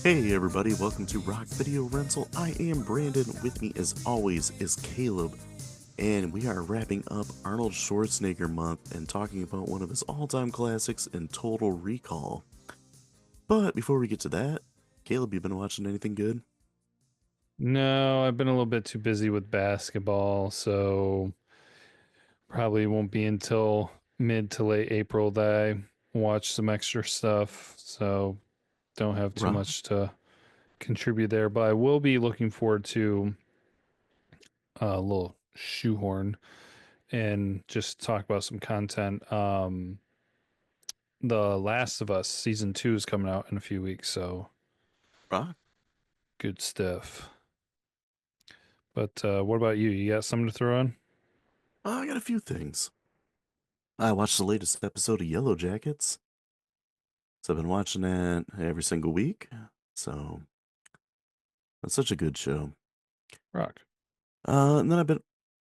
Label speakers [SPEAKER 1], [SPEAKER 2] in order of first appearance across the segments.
[SPEAKER 1] Hey everybody, welcome to Rock Video Rental. I am Brandon. With me as always is Caleb, and we are wrapping up Arnold Schwarzenegger month and talking about one of his all-time classics in Total Recall. But before we get to that, Caleb, you been watching anything good?
[SPEAKER 2] No, I've been a little bit too busy with basketball, so probably won't be until mid to late April that I watch some extra stuff. So don't have too
[SPEAKER 1] Rock?
[SPEAKER 2] much to contribute there, but I will be looking forward to a little shoehorn and just talk about some content. The Last of Us season 2 is coming out in a few weeks, so
[SPEAKER 1] Rock?
[SPEAKER 2] good stuff. But what about you? You got something to throw on?
[SPEAKER 1] I got a few things. I watched the latest episode of Yellow Jackets, so I've been watching it every single week. So it's such a good show.
[SPEAKER 2] Rock.
[SPEAKER 1] And then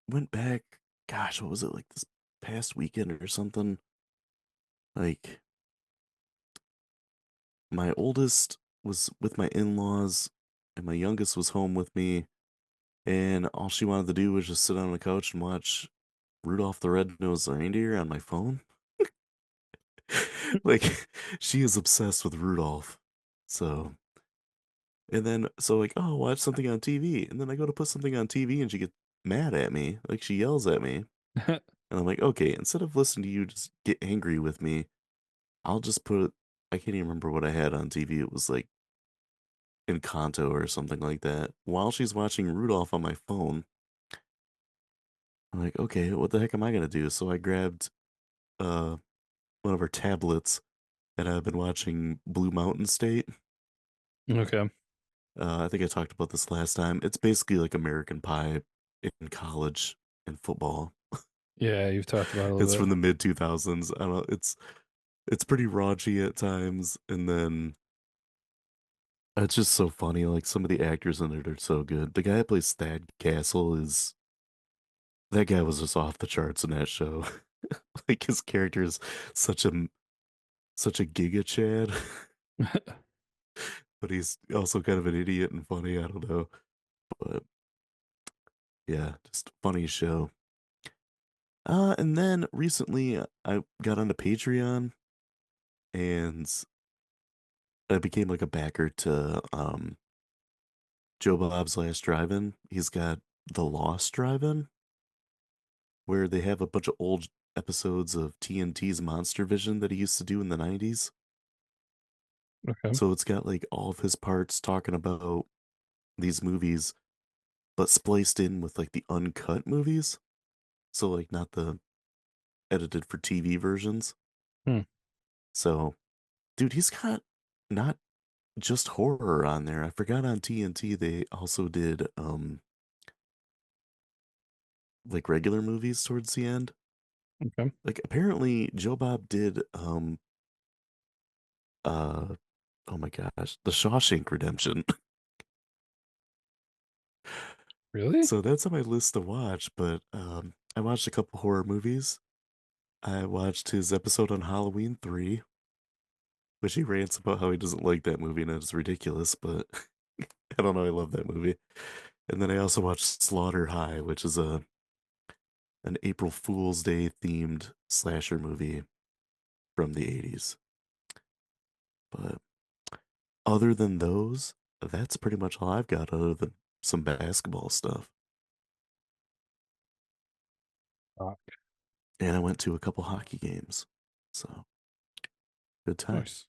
[SPEAKER 1] went back. Gosh, what was it like this past weekend or something? Like my oldest was with my in-laws and my youngest was home with me, and all she wanted to do was just sit on the couch and watch Rudolph the Red-Nosed Reindeer on my phone. Like she is obsessed with Rudolph. So like, oh, watch something on TV. And then I go to put something on TV and she gets mad at me. Like she yells at me. And I'm like, okay, instead of listening to you just get angry with me, I'll just put I can't even remember what I had on TV. It was like Encanto or something like that. While she's watching Rudolph on my phone, I'm like, okay, what the heck am I gonna do? So I grabbed uh one of her tablets and I've been watching Blue Mountain State.
[SPEAKER 2] Okay.
[SPEAKER 1] I think I talked about this last time. It's basically like American Pie in college and football.
[SPEAKER 2] Yeah, you've talked about it a
[SPEAKER 1] It's
[SPEAKER 2] little
[SPEAKER 1] from
[SPEAKER 2] bit.
[SPEAKER 1] the mid 2000s. I don't know, it's pretty raunchy at times, and then it's just so funny. Like some of the actors in it are so good. The guy that plays Thad Castle is that guy was just off the charts in that show. Like his character is such a such a giga Chad, but he's also kind of an idiot and funny. I don't know, but yeah, just funny show. And then recently I got onto Patreon and I became like a backer to Joe Bob's Last Drive-In. He's got The Lost Drive-In, where they have a bunch of old episodes of TNT's Monster Vision that he used to do in the 90s.
[SPEAKER 2] Okay.
[SPEAKER 1] So it's got like all of his parts talking about these movies, but spliced in with like the uncut movies. So like not the edited for TV versions.
[SPEAKER 2] Hmm.
[SPEAKER 1] So, dude, he's got not just horror on there. I forgot on TNT they also did like regular movies towards the end.
[SPEAKER 2] Okay.
[SPEAKER 1] Like apparently Joe Bob did uh oh my gosh, The Shawshank Redemption.
[SPEAKER 2] Really?
[SPEAKER 1] So that's on my list to watch, but I watched a couple horror movies. I watched his episode on Halloween 3, which he rants about how he doesn't like that movie and it's ridiculous, but I don't know, I love that movie. And then I also watched Slaughter High, which is a an April Fool's Day themed slasher movie from the 80s. But other than those, that's pretty much all I've got other than some basketball stuff.
[SPEAKER 2] Ah,
[SPEAKER 1] And I went to a couple hockey games. So, good time.
[SPEAKER 2] nice.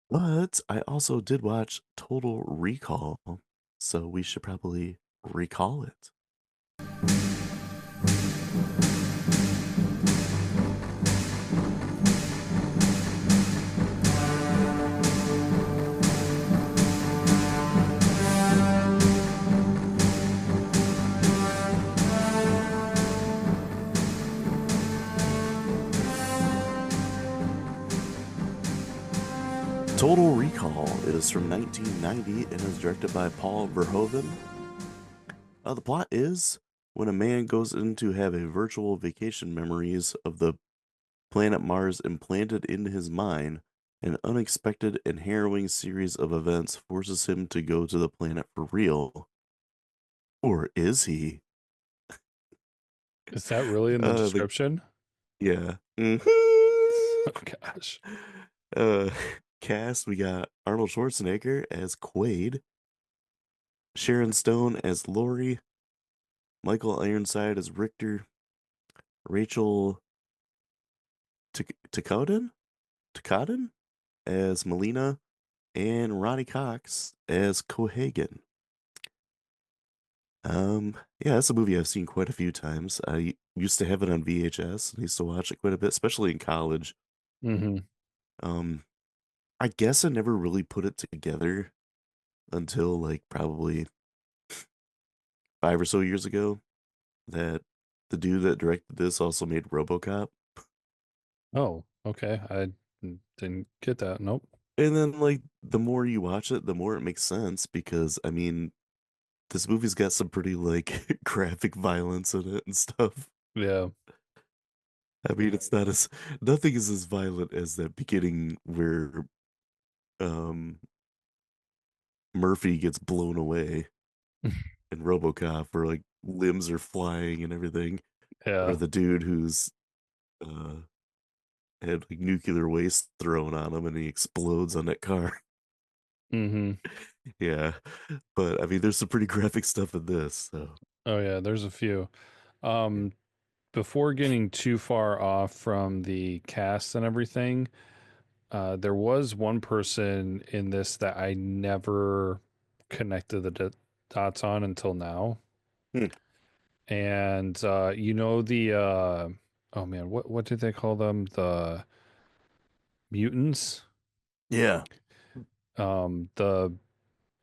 [SPEAKER 1] But I also did watch Total Recall, so we should probably recall it. Total Recall is from 1990 and is directed by Paul Verhoeven. The plot is when a man goes in to have a virtual vacation memories of the planet Mars implanted into his mind, An unexpected and harrowing series of events forces him to go to the planet for real. Or is he?
[SPEAKER 2] Is that really in the
[SPEAKER 1] The
[SPEAKER 2] description?
[SPEAKER 1] yeah.
[SPEAKER 2] Oh gosh.
[SPEAKER 1] Uh, cast, we got Arnold Schwarzenegger as Quaid, Sharon Stone as Lori, Michael Ironside as Richter, Rachel Takoden Takoden as Melina, and Ronnie Cox as Cohagen. Yeah, that's a movie I've seen quite a few times. I used to have it on VHS and used to watch it quite a bit, especially in college.
[SPEAKER 2] Hmm.
[SPEAKER 1] Um, I guess I never really put it together until like probably 5 or so years ago that the dude that directed this also made RoboCop.
[SPEAKER 2] Oh, okay. I didn't get that. Nope.
[SPEAKER 1] And then like the more you watch it, the more it makes sense because I mean, this movie's got some pretty like graphic violence in it and stuff.
[SPEAKER 2] Yeah.
[SPEAKER 1] I mean, it's not as nothing is as violent as that beginning where um Murphy gets blown away in RoboCop, where like limbs are flying and everything, or
[SPEAKER 2] Yeah.
[SPEAKER 1] the dude who's uh had like nuclear waste thrown on him and he explodes on that car.
[SPEAKER 2] Hmm.
[SPEAKER 1] Yeah, but I mean, there's some pretty graphic stuff in this. So,
[SPEAKER 2] Oh yeah, there's a few. Um, Before getting too far off from the cast and everything, there was one person in this that I never connected the dots on until now.
[SPEAKER 1] hmm.
[SPEAKER 2] And the oh man, what did they call them? The mutants.
[SPEAKER 1] Yeah,
[SPEAKER 2] The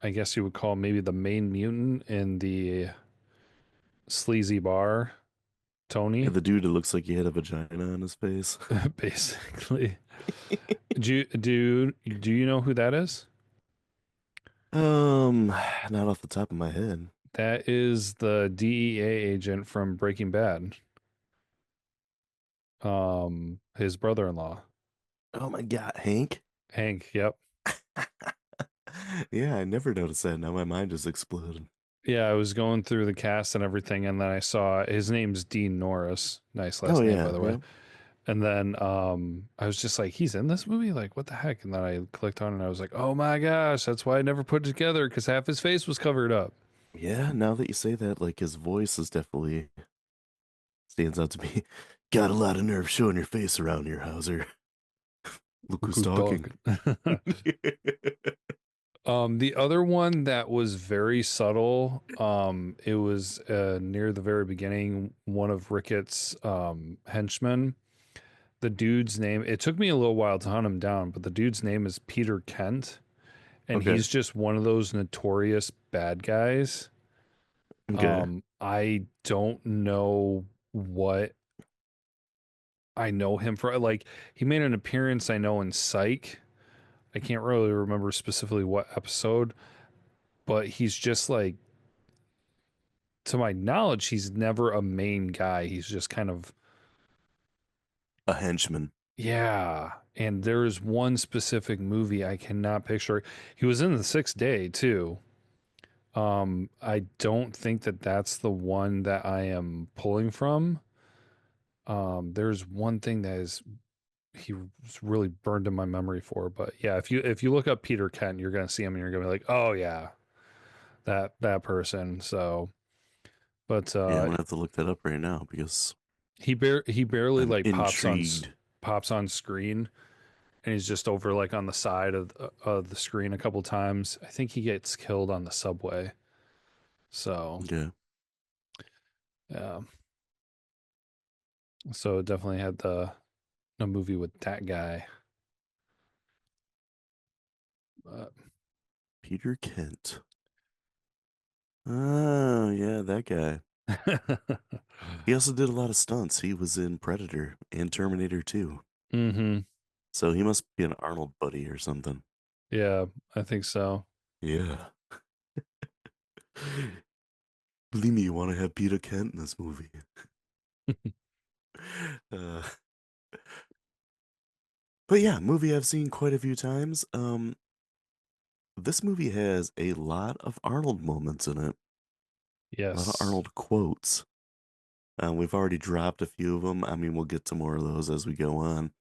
[SPEAKER 2] I guess you would call maybe the main mutant in the sleazy bar,
[SPEAKER 1] yeah,
[SPEAKER 2] Tony,
[SPEAKER 1] the dude that looks like he had a vagina on his face.
[SPEAKER 2] basically. Do you know who that is?
[SPEAKER 1] Not off the top of my head.
[SPEAKER 2] That is the DEA agent from Breaking Bad. His brother-in-law,
[SPEAKER 1] Oh my God, Hank.
[SPEAKER 2] Hank. Yep.
[SPEAKER 1] Yeah, I never noticed that. Now my mind just exploded.
[SPEAKER 2] Yeah, I was going through the cast and everything, and then I saw his name's Dean Norris. Nice
[SPEAKER 1] Oh
[SPEAKER 2] last name, by
[SPEAKER 1] yeah,
[SPEAKER 2] the way.
[SPEAKER 1] yeah,
[SPEAKER 2] And then I was just like, he's in this movie? Like, what the heck? And then I clicked on it and I was like, oh my gosh, that's why I never put it together because half his face was covered up.
[SPEAKER 1] yeah. Now that you say that, like his voice is definitely stands out to me. Got a lot of nerve showing your face around here, Hauser. Look
[SPEAKER 2] Look
[SPEAKER 1] who's
[SPEAKER 2] who's
[SPEAKER 1] talking.
[SPEAKER 2] talking. The other one that was very subtle, it was near the very beginning, one of Ricketts' henchmen. The dude's name, it took me a little while to hunt him down, but the dude's name is Peter Kent, and
[SPEAKER 1] Okay,
[SPEAKER 2] he's just one of those notorious bad guys.
[SPEAKER 1] okay.
[SPEAKER 2] I don't know what I know him for. Like, he made an appearance, I know, in Psych. I can't really remember specifically what episode, but he's just like, to my knowledge, he's never a main guy. He's just kind of,
[SPEAKER 1] A henchman.
[SPEAKER 2] yeah. And there's one specific movie I cannot picture. He was in The Sixth Day too. I don't think that that's the one that I am pulling from. There's one thing that is he was really burned in my memory for, but yeah, if you look up Peter Kent, you're gonna see him and you're gonna be like, oh yeah, that person. So, but
[SPEAKER 1] Yeah, I'm gonna have to look that up right now because
[SPEAKER 2] he barely
[SPEAKER 1] I'm
[SPEAKER 2] like
[SPEAKER 1] intrigued.
[SPEAKER 2] pops on screen, and he's just over like on the side of the screen a couple times. I think he gets killed on the subway. So
[SPEAKER 1] Okay.
[SPEAKER 2] yeah, so it definitely had the a movie with that guy. But
[SPEAKER 1] Peter Kent. Oh, yeah, that guy. He also did a lot of stunts. He was in Predator and Terminator 2.
[SPEAKER 2] mm-hmm.
[SPEAKER 1] So he must be an Arnold buddy or something.
[SPEAKER 2] Yeah, I think so.
[SPEAKER 1] Yeah. Believe me, you want to have Peter Kent in this movie. Uh, But yeah, movie I've seen quite a few times. This movie has a lot of Arnold moments in it, a lot of
[SPEAKER 2] Yes.
[SPEAKER 1] Arnold quotes. We've already dropped a few of them. I mean, we'll get to more of those as we go on.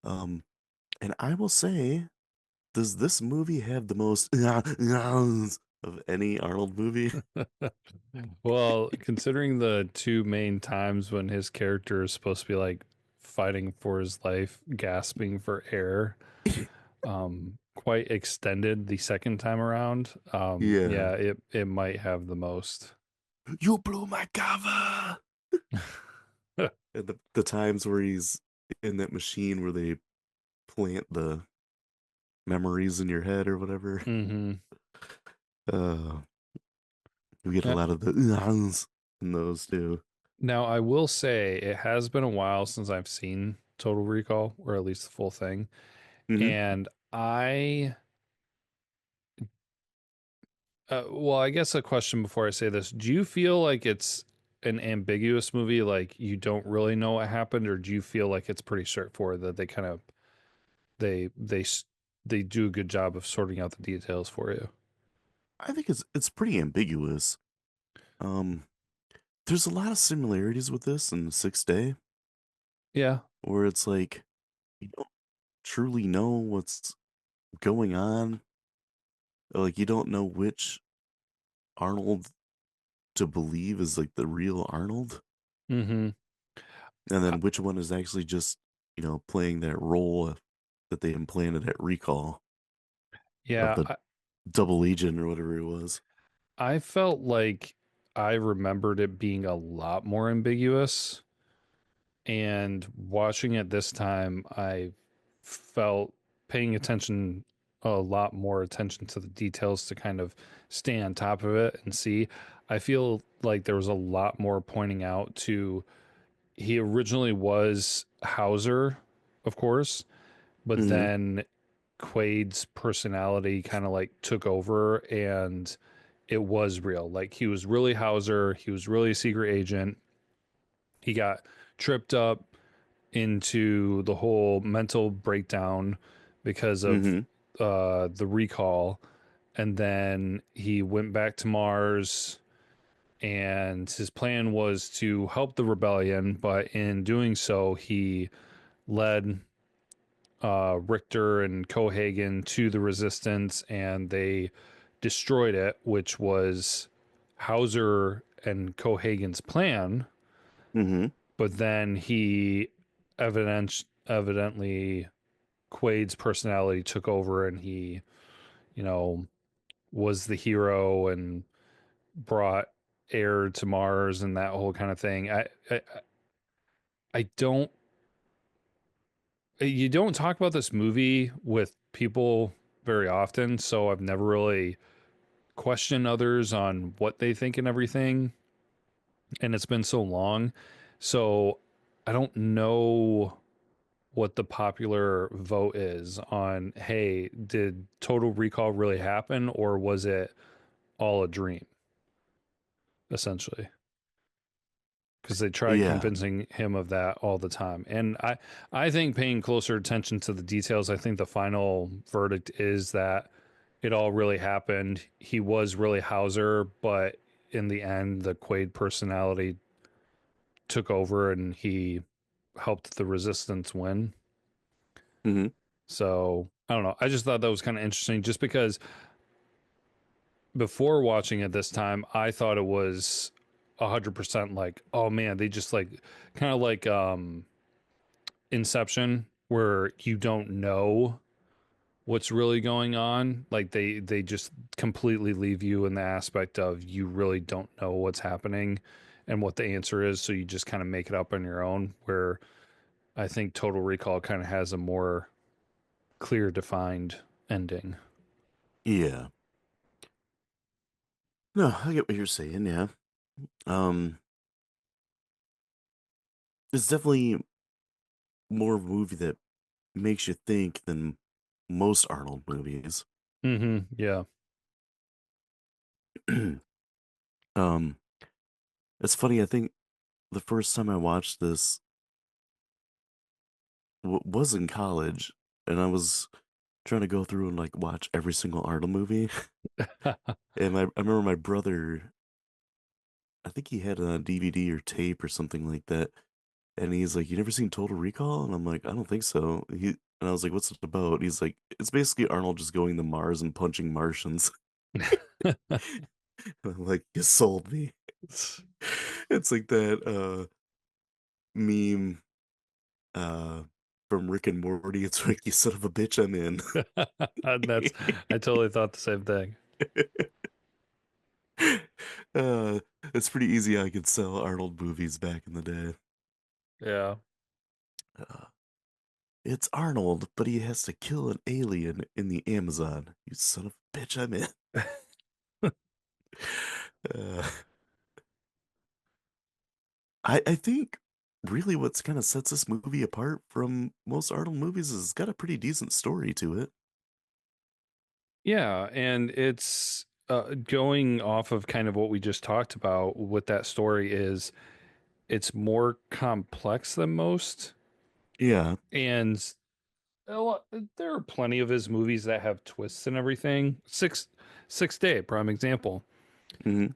[SPEAKER 1] Um, and I will say, does this movie have the most of any Arnold movie?
[SPEAKER 2] Well, considering the two main times when his character is supposed to be like fighting for his life, gasping for air, quite extended the second time around.
[SPEAKER 1] Yeah.
[SPEAKER 2] Yeah, it might have the most.
[SPEAKER 1] You blew my cover. And the times where he's in that machine where they plant the memories in your head or whatever.
[SPEAKER 2] Hmm.
[SPEAKER 1] Uh, we get a
[SPEAKER 2] Uh,
[SPEAKER 1] lot of the in those too.
[SPEAKER 2] Now, I will say it has been a while since I've seen Total Recall, or at least the full thing.
[SPEAKER 1] Hmm.
[SPEAKER 2] And well, I guess a question before I say this. Do you feel like it's an ambiguous movie, like you don't really know what happened, or do you feel like it's pretty straightforward that they kind of they they s- they do a good job of sorting out the details for you?
[SPEAKER 1] I think it's pretty ambiguous. Um, there's a lot of similarities with this in the Sixth Day,
[SPEAKER 2] Yeah.
[SPEAKER 1] where it's like you don't truly know what's going on. Like you don't know which Arnold to believe is like the real Arnold,
[SPEAKER 2] Mm-hmm.
[SPEAKER 1] and then which one is actually just playing that role that they implanted at Recall of
[SPEAKER 2] Yeah,
[SPEAKER 1] the double agent or whatever it was.
[SPEAKER 2] I felt like I remembered it being a lot more ambiguous. And watching it this time, I felt paying attention a lot more attention to the details to kind of stay on top of it and see. I feel like there was a lot more pointing out to he originally was Hauser, of course, but
[SPEAKER 1] Hmm.
[SPEAKER 2] then Quaid's personality kind of like took over and it was real. Like he was really Hauser, he was really a secret agent. He got tripped up into the whole mental breakdown because of
[SPEAKER 1] Hmm.
[SPEAKER 2] the recall. And then he went back to Mars, and his plan was to help the rebellion. But in doing so, he led Richter and Cohagen to the resistance, and they destroyed it, which was Hauser and Cohagen's plan.
[SPEAKER 1] Hmm.
[SPEAKER 2] But then evidently Quaid's personality took over, and he, you know, was the hero and brought air to Mars and that whole kind of thing. I don't you don't talk about this movie with people very often, so I've never really questioned others on what they think and everything. And it's been so long. So I don't know what the popular vote is on, hey, did Total Recall really happen or was it all a dream, essentially? Because they tried
[SPEAKER 1] Yeah.
[SPEAKER 2] convincing him of that all the time. And I think paying closer attention to the details, I think the final verdict is that it all really happened. He was really Hauser, but in the end, the Quaid personality took over and he helped the resistance win.
[SPEAKER 1] Hmm.
[SPEAKER 2] So I don't know. I just thought that was kind of interesting just because before watching it this time, I thought it was 100% like, oh man, they just like kind of like Inception where you don't know what's really going on. Like they just completely leave you in the aspect of you really don't know what's happening and what the answer is, so you just kind of make it up on your own. Where I think Total Recall kind of has a more clear defined ending.
[SPEAKER 1] Yeah. No, I get what you're saying. Yeah. Um, it's definitely more of a movie that makes you think than most Arnold movies.
[SPEAKER 2] Mm-hmm. Yeah.
[SPEAKER 1] um, it's funny. I think the first time I watched this, was in college, and I was trying to go through and like watch every single Arnold movie. And I remember my brother, I think he had it on DVD or tape or something like that. And he's like, "You never seen Total Recall?" And I'm like, "I don't think so." And I was like, "What's it about?" And he's like, "It's basically Arnold just going to Mars and punching Martians." And I'm like, "You sold me." It's like that meme uh from Rick and Morty. It's like, "You son of a bitch, I'm in."
[SPEAKER 2] That's I totally thought the same thing.
[SPEAKER 1] uh it's pretty easy I could sell Arnold movies back in the day.
[SPEAKER 2] Yeah.
[SPEAKER 1] Uh, it's Arnold, but he has to kill an alien in the Amazon. You son of a bitch, I'm in. Uh, I think really what's kind of sets this movie apart from most Arnold movies is it's got a pretty decent story to it.
[SPEAKER 2] Yeah, and it's going off of kind of what we just talked about with that story is it's more complex than most,
[SPEAKER 1] Yeah.
[SPEAKER 2] and there are plenty of his movies that have twists and everything. Six Day, prime example.
[SPEAKER 1] Hmm.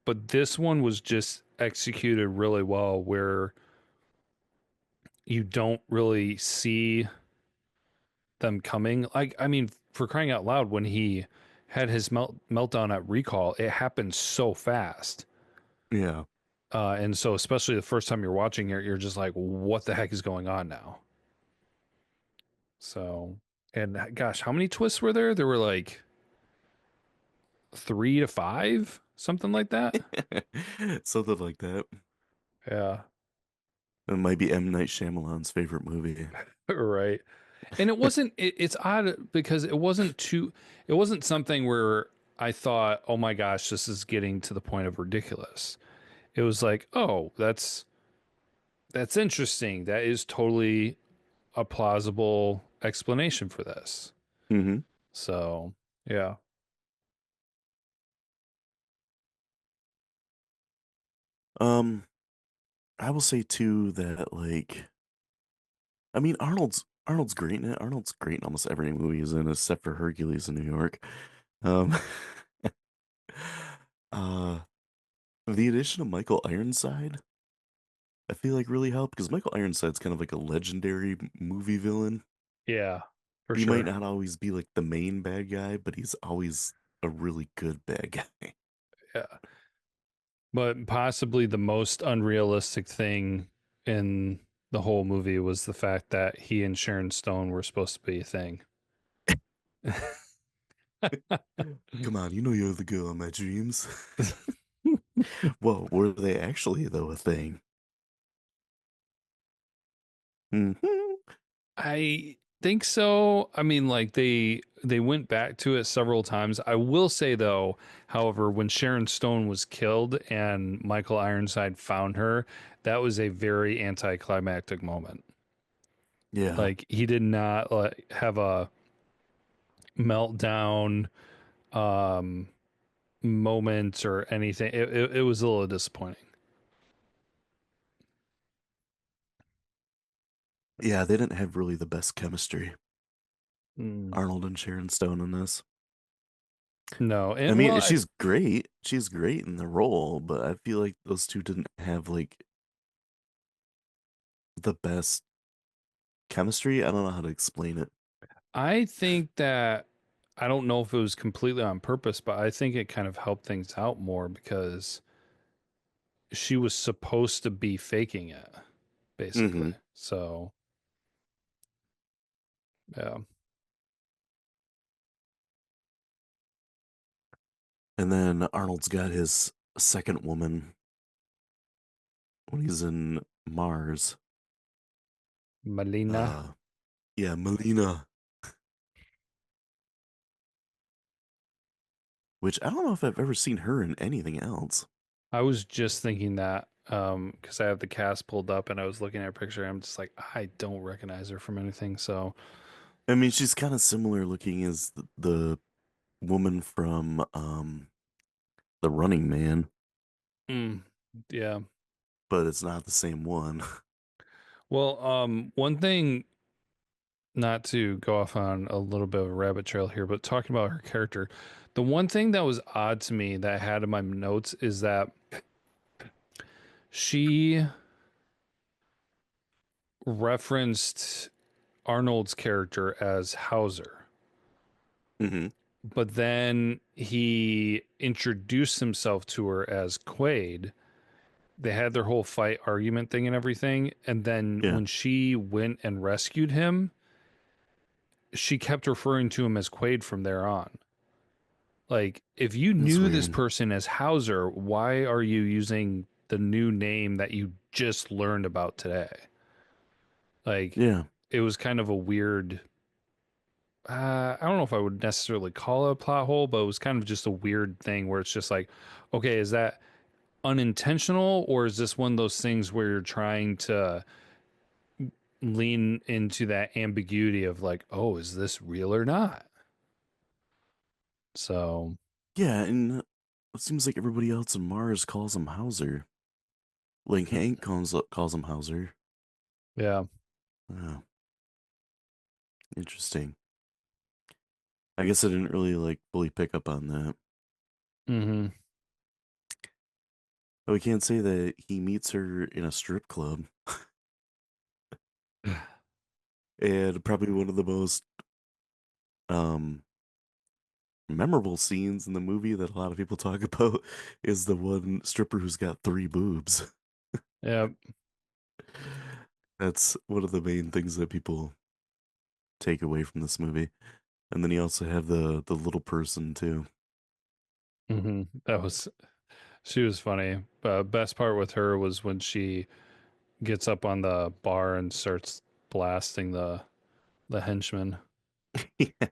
[SPEAKER 2] But this one was just executed really well, where you don't really see them coming. Like, I mean, for crying out loud, when he had his meltdown at Recall, it happened so fast.
[SPEAKER 1] Yeah.
[SPEAKER 2] And so, especially the first time you're watching it, you're just like, what the heck is going on now? So, and gosh, how many twists were there? There were like 3 to 5, something like that.
[SPEAKER 1] Something like that.
[SPEAKER 2] Yeah.
[SPEAKER 1] It might be M. Night Shyamalan's favorite movie.
[SPEAKER 2] Right. And it's odd because it wasn't something where I thought, oh my gosh, this is getting to the point of ridiculous. It was like, oh, that's interesting. That is totally a plausible explanation for this.
[SPEAKER 1] Hmm.
[SPEAKER 2] So, yeah.
[SPEAKER 1] Um, I will say too that like I mean Arnold's great in it. Arnold's great in almost every movie he's in except for Hercules in New York. Um uh the addition of Michael Ironside I feel like really helped because Michael Ironside's kind of like a legendary movie villain.
[SPEAKER 2] Yeah, for
[SPEAKER 1] He might
[SPEAKER 2] sure.
[SPEAKER 1] not always be like the main bad guy, but he's always a really good bad guy.
[SPEAKER 2] Yeah. But possibly the most unrealistic thing in the whole movie was the fact that he and Sharon Stone were supposed to be a thing.
[SPEAKER 1] Come on, you know you're the girl in my dreams. Well, were they actually though a thing? Hmm.
[SPEAKER 2] I think so. I mean, like they went back to it several times. I will say though, however, when Sharon Stone was killed and Michael Ironside found her, that was a very anticlimactic moment.
[SPEAKER 1] Yeah.
[SPEAKER 2] Like he did not like have a meltdown um moment or anything. It was a little disappointing.
[SPEAKER 1] Yeah, they didn't have really the best chemistry,
[SPEAKER 2] Mm.
[SPEAKER 1] Arnold and Sharon Stone in this.
[SPEAKER 2] No,
[SPEAKER 1] I
[SPEAKER 2] and
[SPEAKER 1] mean,
[SPEAKER 2] well,
[SPEAKER 1] she's great. She's great in the role, but I feel like those two didn't have like the best chemistry. I don't know how to explain it.
[SPEAKER 2] I think that I don't know if it was completely on purpose, but I think it kind of helped things out more because she was supposed to be faking it, basically.
[SPEAKER 1] Hmm.
[SPEAKER 2] So, yeah.
[SPEAKER 1] And then Arnold's got his second woman when he's in Mars.
[SPEAKER 2] Melina.
[SPEAKER 1] Uh, yeah, Melina, which I don't know if I've ever seen her in anything else.
[SPEAKER 2] I was just thinking that because I have the cast pulled up and I was looking at her picture. I'm just like, I don't recognize her from anything. So,
[SPEAKER 1] I mean, she's kind of similar looking as the woman from The Running Man,
[SPEAKER 2] mm, yeah.
[SPEAKER 1] but it's not the same one.
[SPEAKER 2] Well, one thing, not to go off on a little bit of a rabbit trail here, but talking about her character, the one thing that was odd to me that I had in my notes is that she referenced Arnold's character as Hauser,
[SPEAKER 1] Hmm.
[SPEAKER 2] but then he introduced himself to her as Quaid. They had their whole fight argument thing and everything. And then
[SPEAKER 1] Yeah,
[SPEAKER 2] when she went and rescued him, she kept referring to him as Quaid from there on. Like, if you
[SPEAKER 1] that's
[SPEAKER 2] knew this
[SPEAKER 1] weird.
[SPEAKER 2] person as Hauser, why are you using the new name that you just learned about today? Like,
[SPEAKER 1] Yeah,
[SPEAKER 2] it was kind of a weird. I don't know if I would necessarily call it a plot hole, but it was kind of just a weird thing where it's just like, okay, is that unintentional, or is this one of those things where you're trying to lean into that ambiguity of like, oh, is this real or not? So,
[SPEAKER 1] yeah, and it seems like everybody else in Mars calls him Hauser. Like Hank calls him Hauser.
[SPEAKER 2] yeah.
[SPEAKER 1] Oh, interesting. I guess I didn't really like fully pick up on that.
[SPEAKER 2] Hmm.
[SPEAKER 1] But we can't say that he meets her in a strip club, and probably one of the most um memorable scenes in the movie that a lot of people talk about is the one stripper who's got three boobs.
[SPEAKER 2] Yeah.
[SPEAKER 1] That's one of the main things that people take away from this movie. And then you also have the little person too.
[SPEAKER 2] That was, she was funny. Best part with her was when she gets up on the bar and starts blasting the henchman.
[SPEAKER 1] Yeah.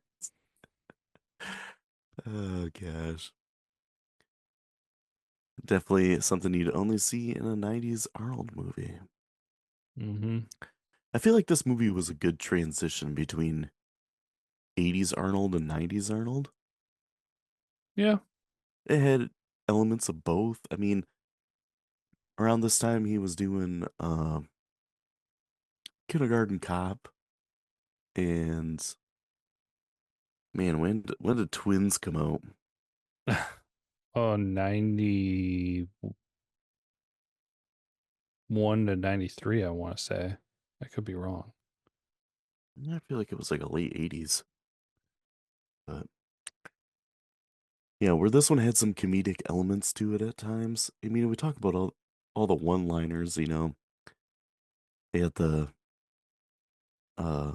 [SPEAKER 1] Oh gosh. Definitely something you'd only see in a 90s Arnold movie.
[SPEAKER 2] Hmm.
[SPEAKER 1] I feel like this movie was a good transition between 80s Arnold and 90s Arnold.
[SPEAKER 2] Yeah.
[SPEAKER 1] It had elements of both. I mean, around this time he was doing Kindergarten Cop and man, when did Twins come out?
[SPEAKER 2] Oh, 91 to 93, I want to say. I could be wrong.
[SPEAKER 1] I feel like it was like a late 80s. But yeah, where this one had some comedic elements to it at times. I mean, we talk about all the one-liners, They had the uh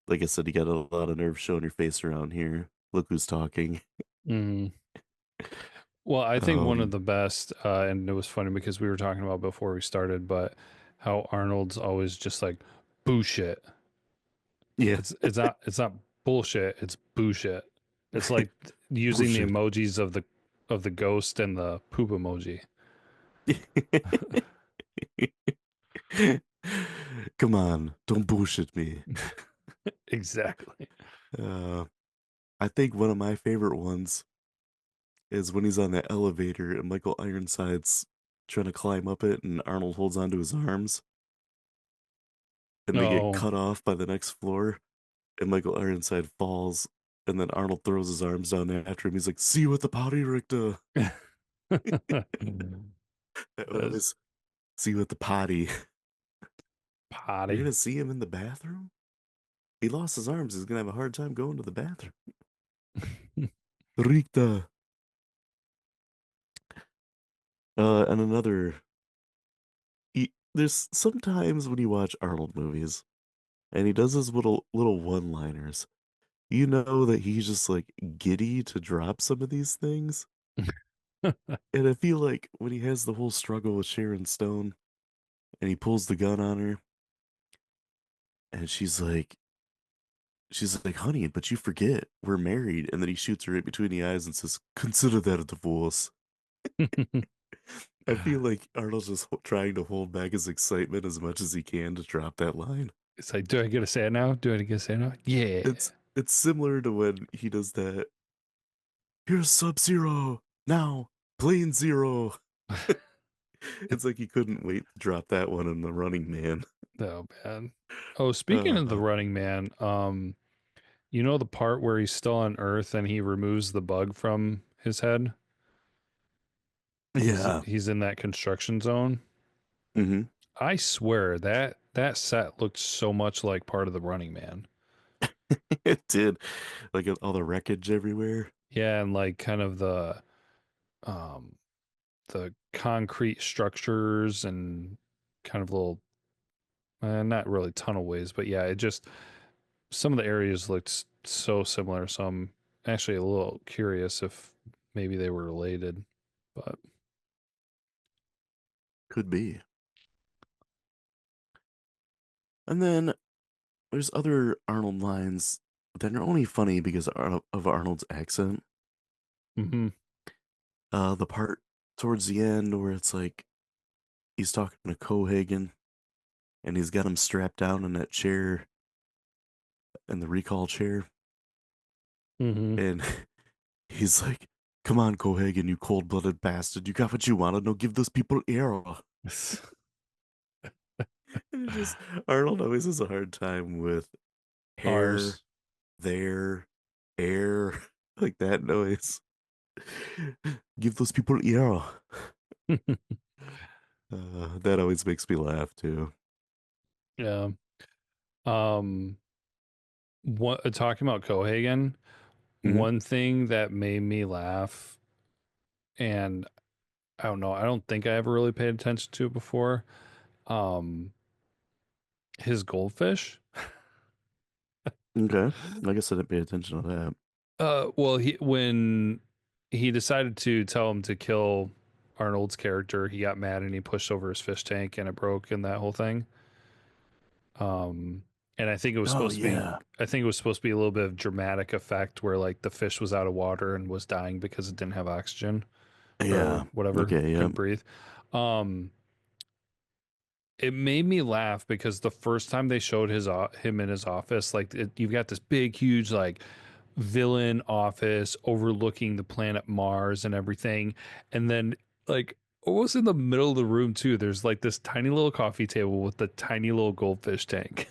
[SPEAKER 1] like I said, you got a lot of nerve showing your face around here. Look who's talking.
[SPEAKER 2] Mm. Well, I think one of
[SPEAKER 1] Um
[SPEAKER 2] the best, and it was funny because we were talking about before we started, but how Arnold's always just like bullshit.
[SPEAKER 1] yeah.
[SPEAKER 2] It's not bullshit. It's bullshit. It's like using the
[SPEAKER 1] Bullshit.
[SPEAKER 2] emojis of the ghost and the poop emoji.
[SPEAKER 1] Come on, don't bullshit me.
[SPEAKER 2] Exactly.
[SPEAKER 1] Uh I think one of my favorite ones is when he's on that elevator and Michael Ironside's trying to climb up it and Arnold holds onto his arms and they get
[SPEAKER 2] Oh.
[SPEAKER 1] cut off by the next floor and Michael Ironside falls and then Arnold throws his arms down after him. He's like, "See you at the potty, Richter." I would
[SPEAKER 2] That's
[SPEAKER 1] always see you at the potty. You're
[SPEAKER 2] potty.
[SPEAKER 1] gonna see him in the bathroom? He lost his arms. He's gonna have a hard time going to the bathroom. Rikta. And another. There's sometimes when you watch Arnold movies and he does his little one-liners, you know that he's just like giddy to drop some of these things. And I feel like when he has the whole struggle with Sharon Stone and he pulls the gun on her and she's like, honey, but you forget we're married. And then he shoots her right between the eyes and says, consider that a divorce. I feel like Arnold's just trying to hold back his excitement as much as he can to drop that line.
[SPEAKER 2] It's like, do I get to say it now? Do I get to say it now? Yeah.
[SPEAKER 1] It's similar to when he does that. Here's Sub-Zero now, Plane Zero. It's like he couldn't wait to drop that one in the Running Man.
[SPEAKER 2] Oh man. Oh, speaking of the
[SPEAKER 1] Uh,
[SPEAKER 2] Running Man, you know the part where he's still on Earth and he removes the bug from his head and
[SPEAKER 1] yeah.
[SPEAKER 2] he's in that construction zone?
[SPEAKER 1] Hmm.
[SPEAKER 2] I swear that set looked so much like part of the Running Man.
[SPEAKER 1] It did. Like all the wreckage everywhere.
[SPEAKER 2] Yeah, and like kind of um the concrete structures and kind of little not really tunnel ways, but yeah, it just some of the areas looked so similar. So I'm actually a little curious if maybe they were related. But
[SPEAKER 1] Could be. And then there's other Arnold lines that are only funny because of Arnold's accent.
[SPEAKER 2] hmm
[SPEAKER 1] The part towards the end where it's like he's talking to Cohagen and he's got him strapped down in that chair, in the recall chair,
[SPEAKER 2] hmm
[SPEAKER 1] and he's like, "Come on, Cohagen, you cold-blooded bastard! You got what you wanted. Now give those people air." And it's just Arnold always has a hard time with hair,
[SPEAKER 2] ours.
[SPEAKER 1] there, air, like that noise. Give those people air. That always makes me laugh too.
[SPEAKER 2] Yeah. Um what talking about Cohagen,
[SPEAKER 1] Hmm.
[SPEAKER 2] one thing that made me laugh, and I don't know, I don't think I ever really paid attention to it before. Um his goldfish.
[SPEAKER 1] Okay, I guess I didn't pay attention to that.
[SPEAKER 2] Well, he when he decided to tell him to kill Arnold's character, he got mad and he pushed over his fish tank and it broke and that whole thing. Um, and I think it was
[SPEAKER 1] Oh
[SPEAKER 2] supposed to be,
[SPEAKER 1] yeah,
[SPEAKER 2] I think it was supposed to be a little bit of dramatic effect where like the fish was out of water and was dying because it didn't have oxygen or
[SPEAKER 1] yeah.
[SPEAKER 2] whatever,
[SPEAKER 1] Okay, yeah.
[SPEAKER 2] couldn't breathe. Um, it made me laugh because the first time they showed him in his office, like you've got this big, huge, like villain office overlooking the planet Mars and everything. And then, like, almost in the middle of the room, too, there's like this tiny little coffee table with the tiny little goldfish tank.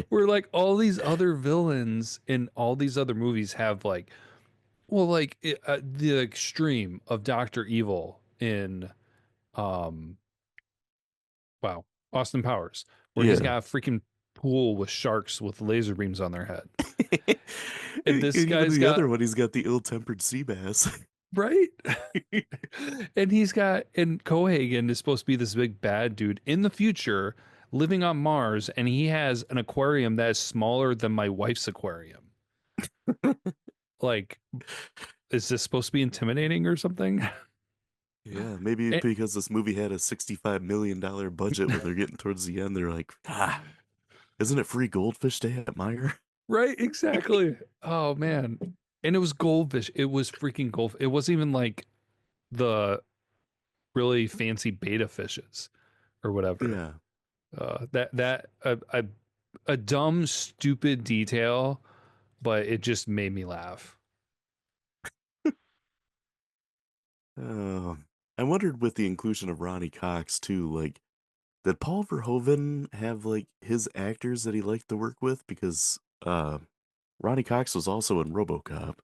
[SPEAKER 2] Where, like, all these other villains in all these other movies have, like, well, like, the extreme of Dr. Evil in, um, wow, Austin Powers, where he's
[SPEAKER 1] Yeah.
[SPEAKER 2] got a freaking pool with sharks with laser beams on their head. And
[SPEAKER 1] And
[SPEAKER 2] this
[SPEAKER 1] even
[SPEAKER 2] guy's
[SPEAKER 1] the
[SPEAKER 2] got
[SPEAKER 1] other one, he's got the ill-tempered sea bass.
[SPEAKER 2] right. And he's got, and Cohagen is supposed to be this big bad dude in the future living on Mars, and he has an aquarium that is smaller than my wife's aquarium. Like, is this supposed to be intimidating or something?
[SPEAKER 1] Yeah, maybe
[SPEAKER 2] Eh,
[SPEAKER 1] because this movie had a $65 million budget when they're getting towards the end, they're like, ah, isn't it free goldfish day at Meyer?
[SPEAKER 2] right, exactly. Oh man. And it was goldfish. It was freaking gold. It wasn't even like the really fancy beta fishes or whatever.
[SPEAKER 1] Yeah.
[SPEAKER 2] A dumb, stupid detail, but it just made me laugh.
[SPEAKER 1] Uh, I wondered with the inclusion of Ronnie Cox too, like, did Paul Verhoeven have like his actors that he liked to work with? Because Ronnie Cox was also in RoboCop.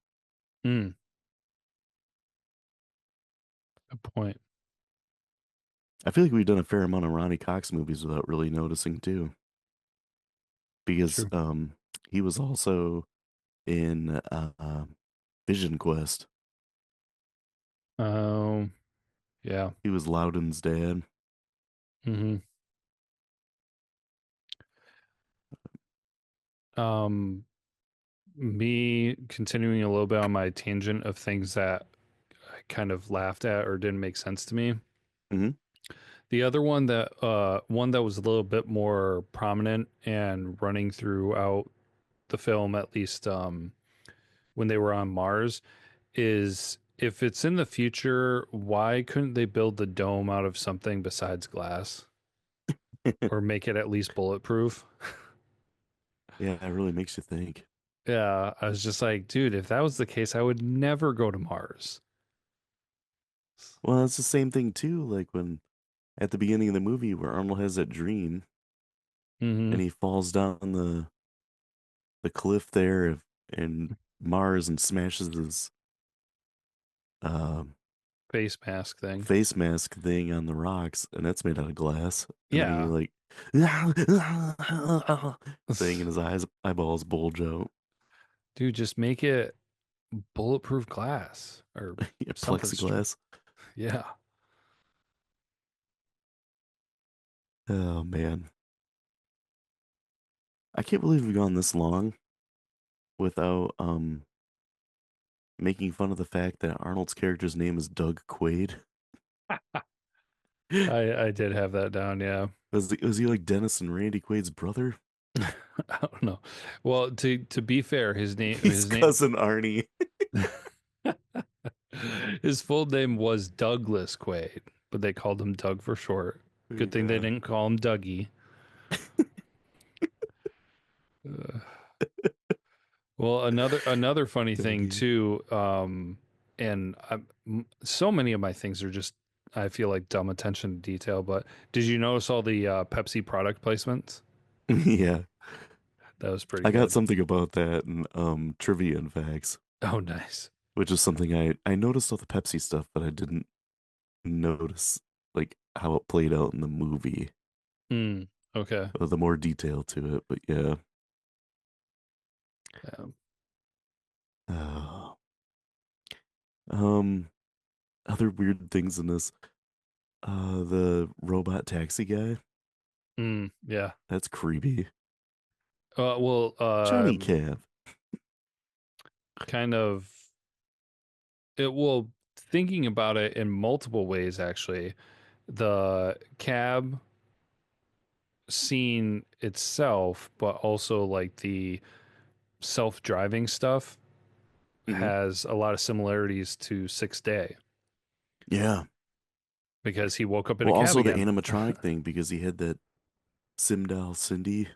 [SPEAKER 2] Mm, good point.
[SPEAKER 1] I feel like we've done a fair amount of Ronnie Cox movies without really noticing too. Because
[SPEAKER 2] True.
[SPEAKER 1] he was also in Vision Quest.
[SPEAKER 2] Um, yeah.
[SPEAKER 1] He was Loudon's dad.
[SPEAKER 2] hmm Um, me continuing a little bit on my tangent of things that I kind of laughed at or didn't make sense to me.
[SPEAKER 1] Hmm.
[SPEAKER 2] The other one that was a little bit more prominent and running throughout the film, at least when they were on Mars, is if it's in the future, why couldn't they build the dome out of something besides glass or make it at least bulletproof?
[SPEAKER 1] Yeah, it really makes you think.
[SPEAKER 2] Yeah, I was just like, dude, if that was the case, I would never go to Mars.
[SPEAKER 1] Well, it's the same thing too. Like when at the beginning of the movie where Arnold has that dream
[SPEAKER 2] Mm-hmm.
[SPEAKER 1] and he falls down the cliff there in Mars and smashes his um
[SPEAKER 2] Face mask thing.
[SPEAKER 1] face mask thing on the rocks, and that's made out of glass. And then he
[SPEAKER 2] Yeah.
[SPEAKER 1] like thing, and his eyeballs bulge out.
[SPEAKER 2] Dude, just make it bulletproof glass or
[SPEAKER 1] Yeah,
[SPEAKER 2] something.
[SPEAKER 1] plexiglass.
[SPEAKER 2] Yeah.
[SPEAKER 1] Oh man, I can't believe we've gone this long without making fun of the fact that Arnold's character's name is Doug Quaid.
[SPEAKER 2] I did have that down, yeah.
[SPEAKER 1] Was he like Dennis and Randy Quaid's brother?
[SPEAKER 2] I don't know. Well, to be fair, his name
[SPEAKER 1] He's
[SPEAKER 2] his name
[SPEAKER 1] cousin Arnie.
[SPEAKER 2] his full name was Douglas Quaid, but they called him Doug for short. Good thing they
[SPEAKER 1] Yeah.
[SPEAKER 2] didn't call him Dougie. Uh, well, another funny thing
[SPEAKER 1] Dougie.
[SPEAKER 2] too, and so many of my things are just I feel like dumb attention to detail. But did you notice all the Pepsi product placements?
[SPEAKER 1] Yeah.
[SPEAKER 2] That was pretty
[SPEAKER 1] I got
[SPEAKER 2] good.
[SPEAKER 1] something about that in trivia and facts,
[SPEAKER 2] Oh, nice.
[SPEAKER 1] which is something I noticed all the Pepsi stuff, but I didn't notice like how it played out in the movie.
[SPEAKER 2] Mm, okay.
[SPEAKER 1] The more detail to it, but yeah.
[SPEAKER 2] Yeah.
[SPEAKER 1] Uh, um, other weird things in this. The robot taxi guy.
[SPEAKER 2] Yeah.
[SPEAKER 1] That's creepy.
[SPEAKER 2] Well,
[SPEAKER 1] Johnny Cab.
[SPEAKER 2] kind of it will thinking about it in multiple ways actually. The cab scene itself, but also like the self-driving stuff
[SPEAKER 1] Hmm.
[SPEAKER 2] has a lot of similarities to Sixth Day
[SPEAKER 1] Yeah.
[SPEAKER 2] because he woke up in a
[SPEAKER 1] Well,
[SPEAKER 2] cab
[SPEAKER 1] also the
[SPEAKER 2] again.
[SPEAKER 1] animatronic thing because he had that Simdal Cindy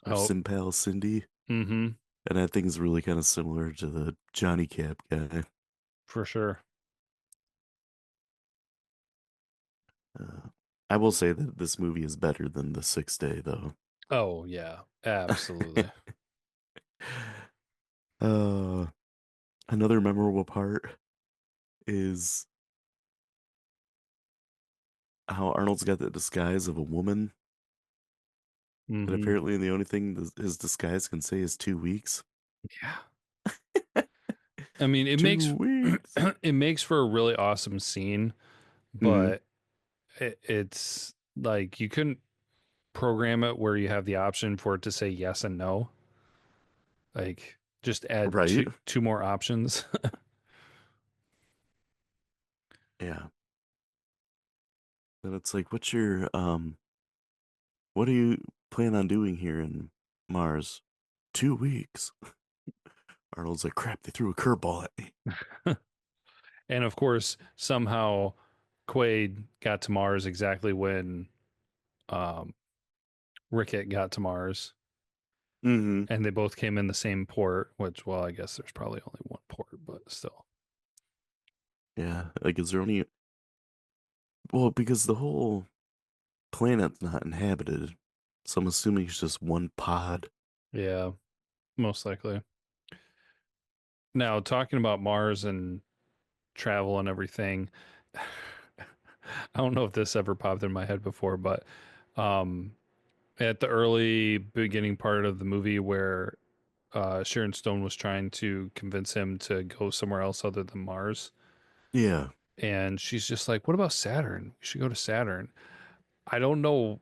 [SPEAKER 1] or
[SPEAKER 2] Oh,
[SPEAKER 1] Simpal Cindy,
[SPEAKER 2] mm-hmm,
[SPEAKER 1] and that thing's really kind of similar to the Johnny Cab guy.
[SPEAKER 2] for sure.
[SPEAKER 1] Uh, I will say that this movie is better than The Sixth Day, though.
[SPEAKER 2] Oh yeah, absolutely.
[SPEAKER 1] uh, Another memorable part is how Arnold's got the disguise of a woman, and
[SPEAKER 2] Mm-hmm.
[SPEAKER 1] apparently the only thing his disguise can say is 2 weeks.
[SPEAKER 2] Yeah. I mean, it
[SPEAKER 1] Two
[SPEAKER 2] makes
[SPEAKER 1] weeks.
[SPEAKER 2] it makes for a really awesome scene,
[SPEAKER 1] Hmm.
[SPEAKER 2] but it's like you couldn't program it where you have the option for it to say yes and no. Like just add
[SPEAKER 1] Right?
[SPEAKER 2] two more options.
[SPEAKER 1] Yeah. And it's like, what do you plan on doing here in Mars? 2 weeks. Arnold's like, crap, they threw a curveball at me.
[SPEAKER 2] And of course, somehow Quaid got to Mars exactly when um, Rickett got to Mars,
[SPEAKER 1] Hmm.
[SPEAKER 2] and they both came in the same port. Which, well, I guess there's probably only one port, but still.
[SPEAKER 1] Yeah. Like, is there only, well, because the whole planet's not inhabited. So I'm assuming it's just one pod.
[SPEAKER 2] Yeah, most likely. Now, talking about Mars and travel and everything, I don't know if this ever popped in my head before, but um, at the early beginning part of the movie where Sharon Stone was trying to convince him to go somewhere else other than Mars.
[SPEAKER 1] Yeah.
[SPEAKER 2] And she's just like, what about Saturn? We should go to Saturn. I don't know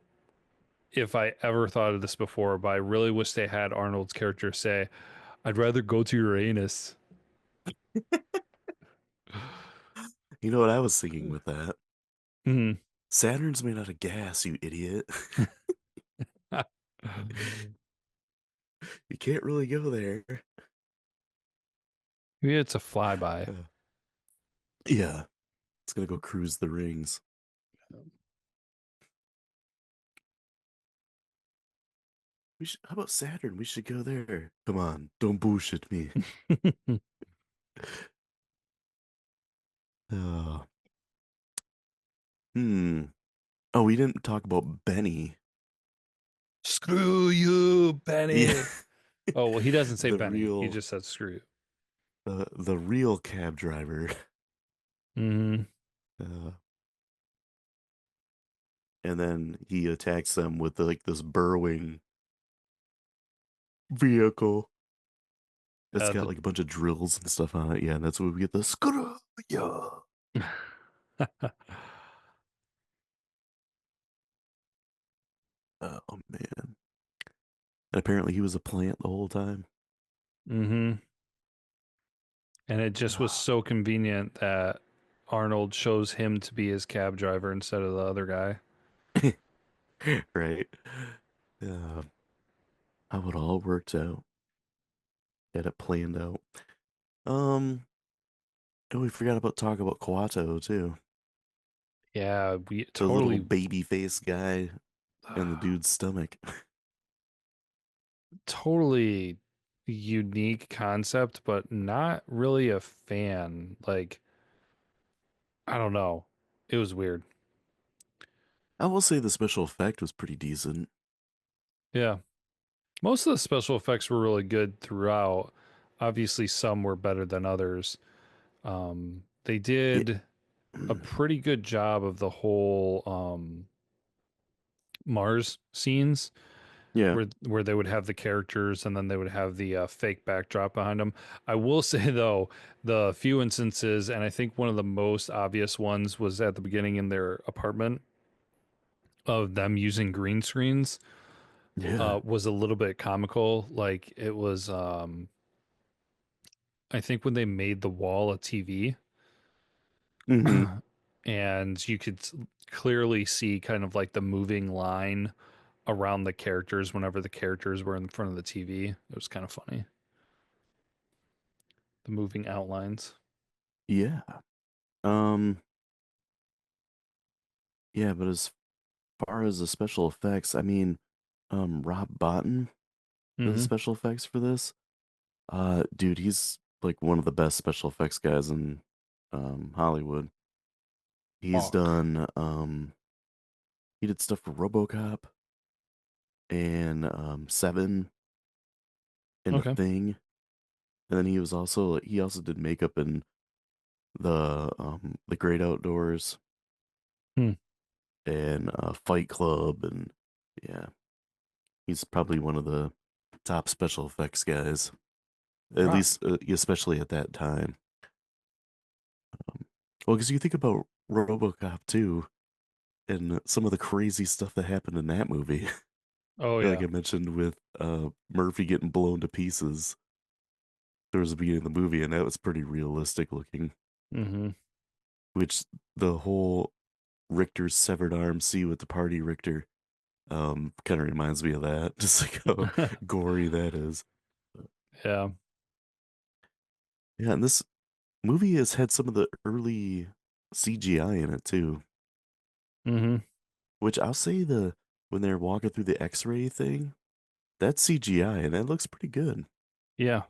[SPEAKER 2] if I ever thought of this before, but I really wish they had Arnold's character say, I'd rather go to Uranus.
[SPEAKER 1] You know what I was thinking with that?
[SPEAKER 2] Mhm.
[SPEAKER 1] Saturn's made out of gas, you idiot. You can't really go there.
[SPEAKER 2] Maybe it's a flyby.
[SPEAKER 1] Uh, yeah. It's gonna go cruise the rings. How about Saturn? We should go there. Come on, don't bullshit me. Oh. Hmm. Oh, we didn't talk about Benny.
[SPEAKER 2] Screw you,
[SPEAKER 1] Yeah.
[SPEAKER 2] Benny. Oh, well, he doesn't say
[SPEAKER 1] The
[SPEAKER 2] Benny. He
[SPEAKER 1] real
[SPEAKER 2] just said screw you.
[SPEAKER 1] the real cab driver.
[SPEAKER 2] Hmm.
[SPEAKER 1] Uh, and then he attacks them with like this burrowing vehicle that's got
[SPEAKER 2] The
[SPEAKER 1] like a bunch of drills and stuff on it. Yeah, and that's where we get the screw yeah. Oh man. And apparently he was a plant the whole time.
[SPEAKER 2] hmm And it just was so convenient that Arnold chose him to be his cab driver instead of the other guy.
[SPEAKER 1] Right. Uh, how it all worked out. Had it planned out. Um, and we forgot about talk about Kawato too.
[SPEAKER 2] Yeah, we
[SPEAKER 1] The little
[SPEAKER 2] totally,
[SPEAKER 1] baby face guy in the dude's stomach.
[SPEAKER 2] totally unique concept, but not really a fan. Like, I don't know. It was weird.
[SPEAKER 1] I will say the special effect was pretty decent.
[SPEAKER 2] Yeah. Most of the special effects were really good throughout. Obviously, some were better than others. They
[SPEAKER 1] It,
[SPEAKER 2] did a pretty good job of the whole Mars scenes
[SPEAKER 1] yeah,
[SPEAKER 2] where they would have the characters and then they would have the fake backdrop behind them. I will say though, the few instances, and I think one of the most obvious ones was at the beginning in their apartment of them using green screens,
[SPEAKER 1] yeah.
[SPEAKER 2] was a little bit comical. Like it was, I think when they made the wall a TV,
[SPEAKER 1] Hmm.
[SPEAKER 2] and you could clearly see kind of like the moving line around the characters whenever the characters were in front of the TV. It was kind of funny. The moving outlines.
[SPEAKER 1] Yeah. Um, yeah, but as far as the special effects, I mean, Rob Bottin did the
[SPEAKER 2] Hmm.
[SPEAKER 1] special effects for this. Dude, he's like one of the best special effects guys in Hollywood. He's
[SPEAKER 2] Fuck.
[SPEAKER 1] done he did stuff for RoboCop and Seven and The
[SPEAKER 2] Okay.
[SPEAKER 1] Thing. And then he also did makeup in the Great Outdoors
[SPEAKER 2] Hmm.
[SPEAKER 1] and Fight Club and yeah, he's probably one of the top special effects guys, at
[SPEAKER 2] Rock.
[SPEAKER 1] least especially at that time. Um, well, because you think about RoboCop too, and some of the crazy stuff that happened in that movie.
[SPEAKER 2] Oh
[SPEAKER 1] Like
[SPEAKER 2] yeah.
[SPEAKER 1] I mentioned with Murphy getting blown to pieces towards the beginning of the movie, and that was pretty realistic looking.
[SPEAKER 2] Hmm.
[SPEAKER 1] Which the whole Richter's severed arm see with the party Richter kind of reminds me of that. Just like how gory that is.
[SPEAKER 2] Yeah.
[SPEAKER 1] Yeah, and this movie has had some of the early CGI in it too.
[SPEAKER 2] Hmm.
[SPEAKER 1] Which I'll say the when they're walking through the X-ray thing, that's CGI and that looks pretty good.
[SPEAKER 2] Yeah.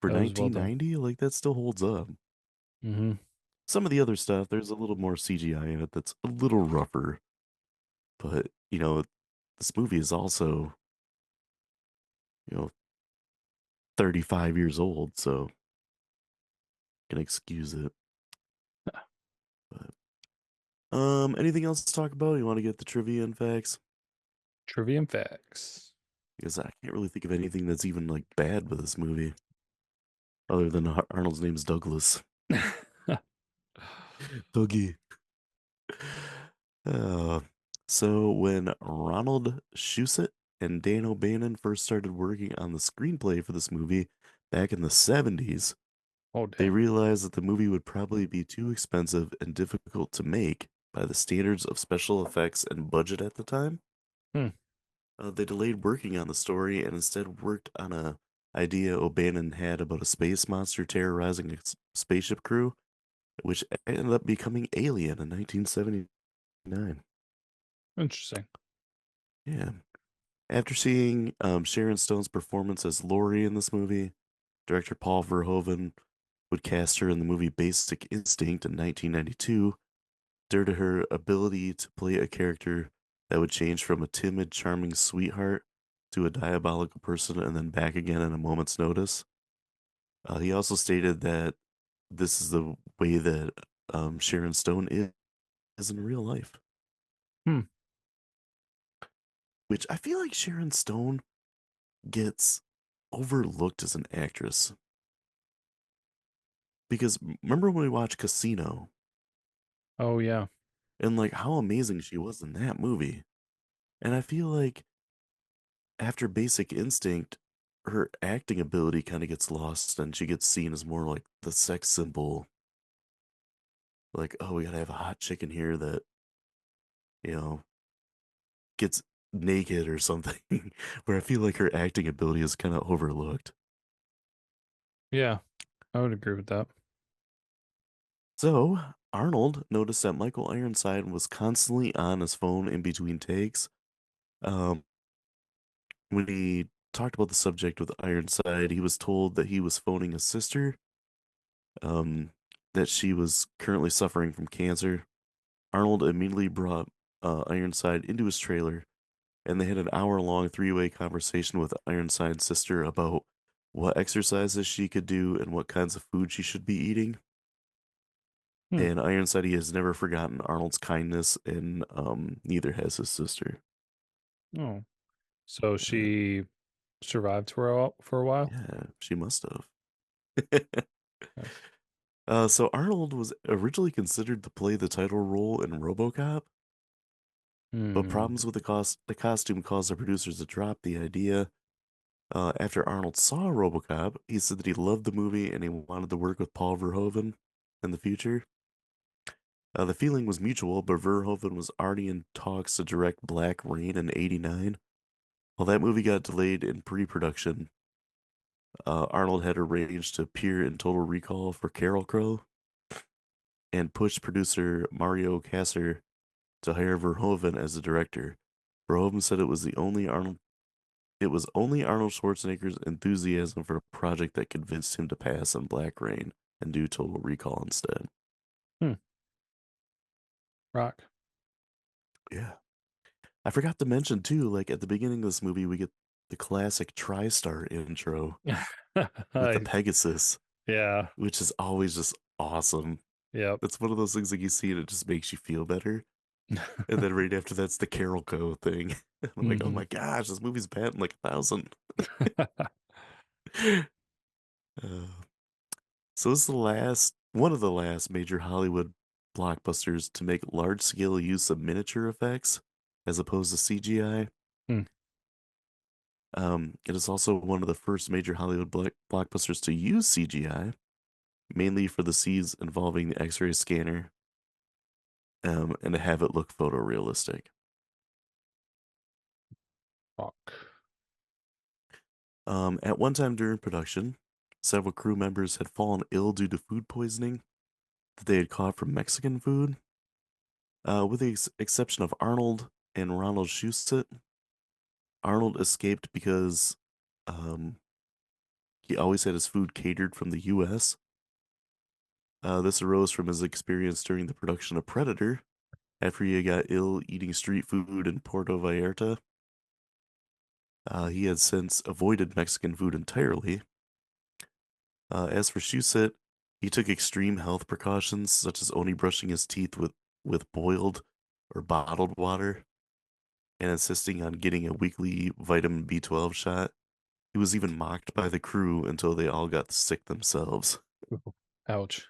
[SPEAKER 1] For
[SPEAKER 2] That was well done.
[SPEAKER 1] 1990, like that still holds up.
[SPEAKER 2] Hmm.
[SPEAKER 1] Some of the other stuff, there's a little more CGI in it that's a little rougher. But, this movie is also, you know, 35 years old, so can excuse it. But anything else to talk about? You want to get the trivia and facts?
[SPEAKER 2] Trivia and facts.
[SPEAKER 1] Because I can't really think of anything that's even like bad with this movie, other than Arnold's name's Douglas. Dougie. Uh, so when Ronald Shusett and Dan O'Bannon first started working on the screenplay for this movie back in the 70s,
[SPEAKER 2] Oh
[SPEAKER 1] they
[SPEAKER 2] damn.
[SPEAKER 1] realized that the movie would probably be too expensive and difficult to make by the standards of special effects and budget at the time.
[SPEAKER 2] Hmm.
[SPEAKER 1] They delayed working on the story and instead worked on a idea O'Bannon had about a space monster terrorizing a spaceship crew, which ended up becoming Alien in 1979.
[SPEAKER 2] Interesting.
[SPEAKER 1] Yeah. After seeing Sharon Stone's performance as Laurie in this movie, director Paul Verhoeven would cast her in the movie Basic Instinct in 1992, due to her ability to play a character that would change from a timid, charming sweetheart to a diabolical person and then back again in a moment's notice. He also stated that this is the way that Sharon Stone is in real life,
[SPEAKER 2] Hmm.
[SPEAKER 1] which I feel like Sharon Stone gets overlooked as an actress because remember when we watched Casino
[SPEAKER 2] Oh yeah.
[SPEAKER 1] and like how amazing she was in that movie, and I feel like after Basic Instinct, her acting ability kind of gets lost and she gets seen as more like the sex symbol. Like, oh, we gotta have a hot chicken here that, you know, gets naked or something. Where I feel like her acting ability is kind of overlooked.
[SPEAKER 2] Yeah. I would agree with that.
[SPEAKER 1] So, Arnold noticed that Michael Ironside was constantly on his phone in between takes. Um, when he talked about the subject with Ironside, he was told that he was phoning his sister, um, that she was currently suffering from cancer. Arnold immediately brought Ironside into his trailer, and they had an hour-long three-way conversation with Ironside's sister about what exercises she could do and what kinds of food she should be eating.
[SPEAKER 2] Hmm.
[SPEAKER 1] And Ironside he has never forgotten Arnold's kindness, and neither has his sister.
[SPEAKER 2] Oh. So
[SPEAKER 1] Uh,
[SPEAKER 2] she survived for a while?
[SPEAKER 1] yeah, she must have.
[SPEAKER 2] Okay.
[SPEAKER 1] So Arnold was originally considered to play the title role in RoboCop, but
[SPEAKER 2] Hmm.
[SPEAKER 1] problems with the costume caused the producers to drop the idea. After Arnold saw RoboCop, he said that he loved the movie and he wanted to work with Paul Verhoeven in the future. The feeling was mutual, but Verhoeven was already in talks to direct Black Rain in '89. While that movie got delayed in pre-production, Arnold had arranged to appear in Total Recall for Carol Crow and pushed producer Mario Kasser to hire Verhoeven as the director. Verhoeven said it was only Arnold Schwarzenegger's enthusiasm for a project that convinced him to pass on Black Rain and do Total Recall instead.
[SPEAKER 2] Hmm. Rock.
[SPEAKER 1] Yeah. I forgot to mention too, like at the beginning of this movie, we get the classic TriStar intro with the
[SPEAKER 2] I,
[SPEAKER 1] Pegasus,
[SPEAKER 2] yeah.
[SPEAKER 1] which is always just awesome.
[SPEAKER 2] Yep.
[SPEAKER 1] It's one of those things that you see and it just makes you feel better. And then right after that's the Carol Co thing. I'm like, oh
[SPEAKER 2] Hmm.
[SPEAKER 1] my gosh, this movie's batting like 1,000. Uh, so this is one of the last major Hollywood blockbusters to make large-scale use of miniature effects as opposed to CGI.
[SPEAKER 2] Hmm.
[SPEAKER 1] It is also one of the first major Hollywood blockbusters to use CGI, mainly for the scenes involving the X-ray scanner, and to have it look photorealistic.
[SPEAKER 2] Rock.
[SPEAKER 1] At one time during production, several crew members had fallen ill due to food poisoning that they had caught from Mexican food. With the exception of Arnold and Ronald Shusett, Arnold escaped because um, he always had his food catered from the U.S. This arose from his experience during the production of Predator after he got ill eating street food in Puerto Vallarta. He had since avoided Mexican food entirely. As for Shusett, he took extreme health precautions, such as only brushing his teeth with boiled or bottled water and insisting on getting a weekly vitamin B12 shot. He was even mocked by the crew until they all got sick themselves.
[SPEAKER 2] Ouch.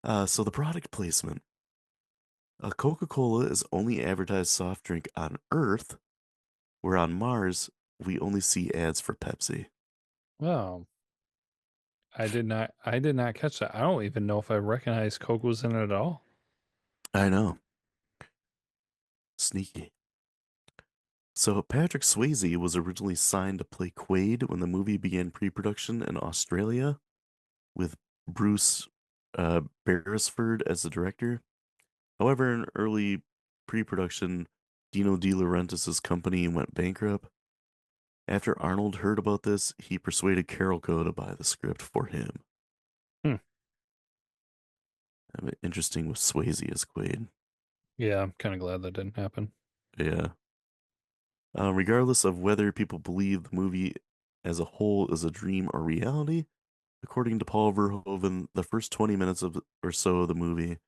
[SPEAKER 1] So the product placement. Coca-Cola is only advertised soft drink on Earth, where on Mars, we only see ads for Pepsi.
[SPEAKER 2] Wow. I did not catch that. I don't even know if I recognize Coke was in it at all.
[SPEAKER 1] I know. Sneaky. So Patrick Swayze was originally signed to play Quaid when the movie began pre-production in Australia, with Bruce Beresford as the director. However, in early pre-production, Dino De Laurentiis' company went bankrupt. After Arnold heard about this, he persuaded Carol Co. to buy the script for him.
[SPEAKER 2] Hmm.
[SPEAKER 1] Interesting with Swayze as Quaid.
[SPEAKER 2] Yeah, I'm kind of glad that didn't happen.
[SPEAKER 1] Yeah. Regardless of whether people believe the movie as a whole is a dream or reality, according to Paul Verhoeven, the first 20 minutes of or so of the movie,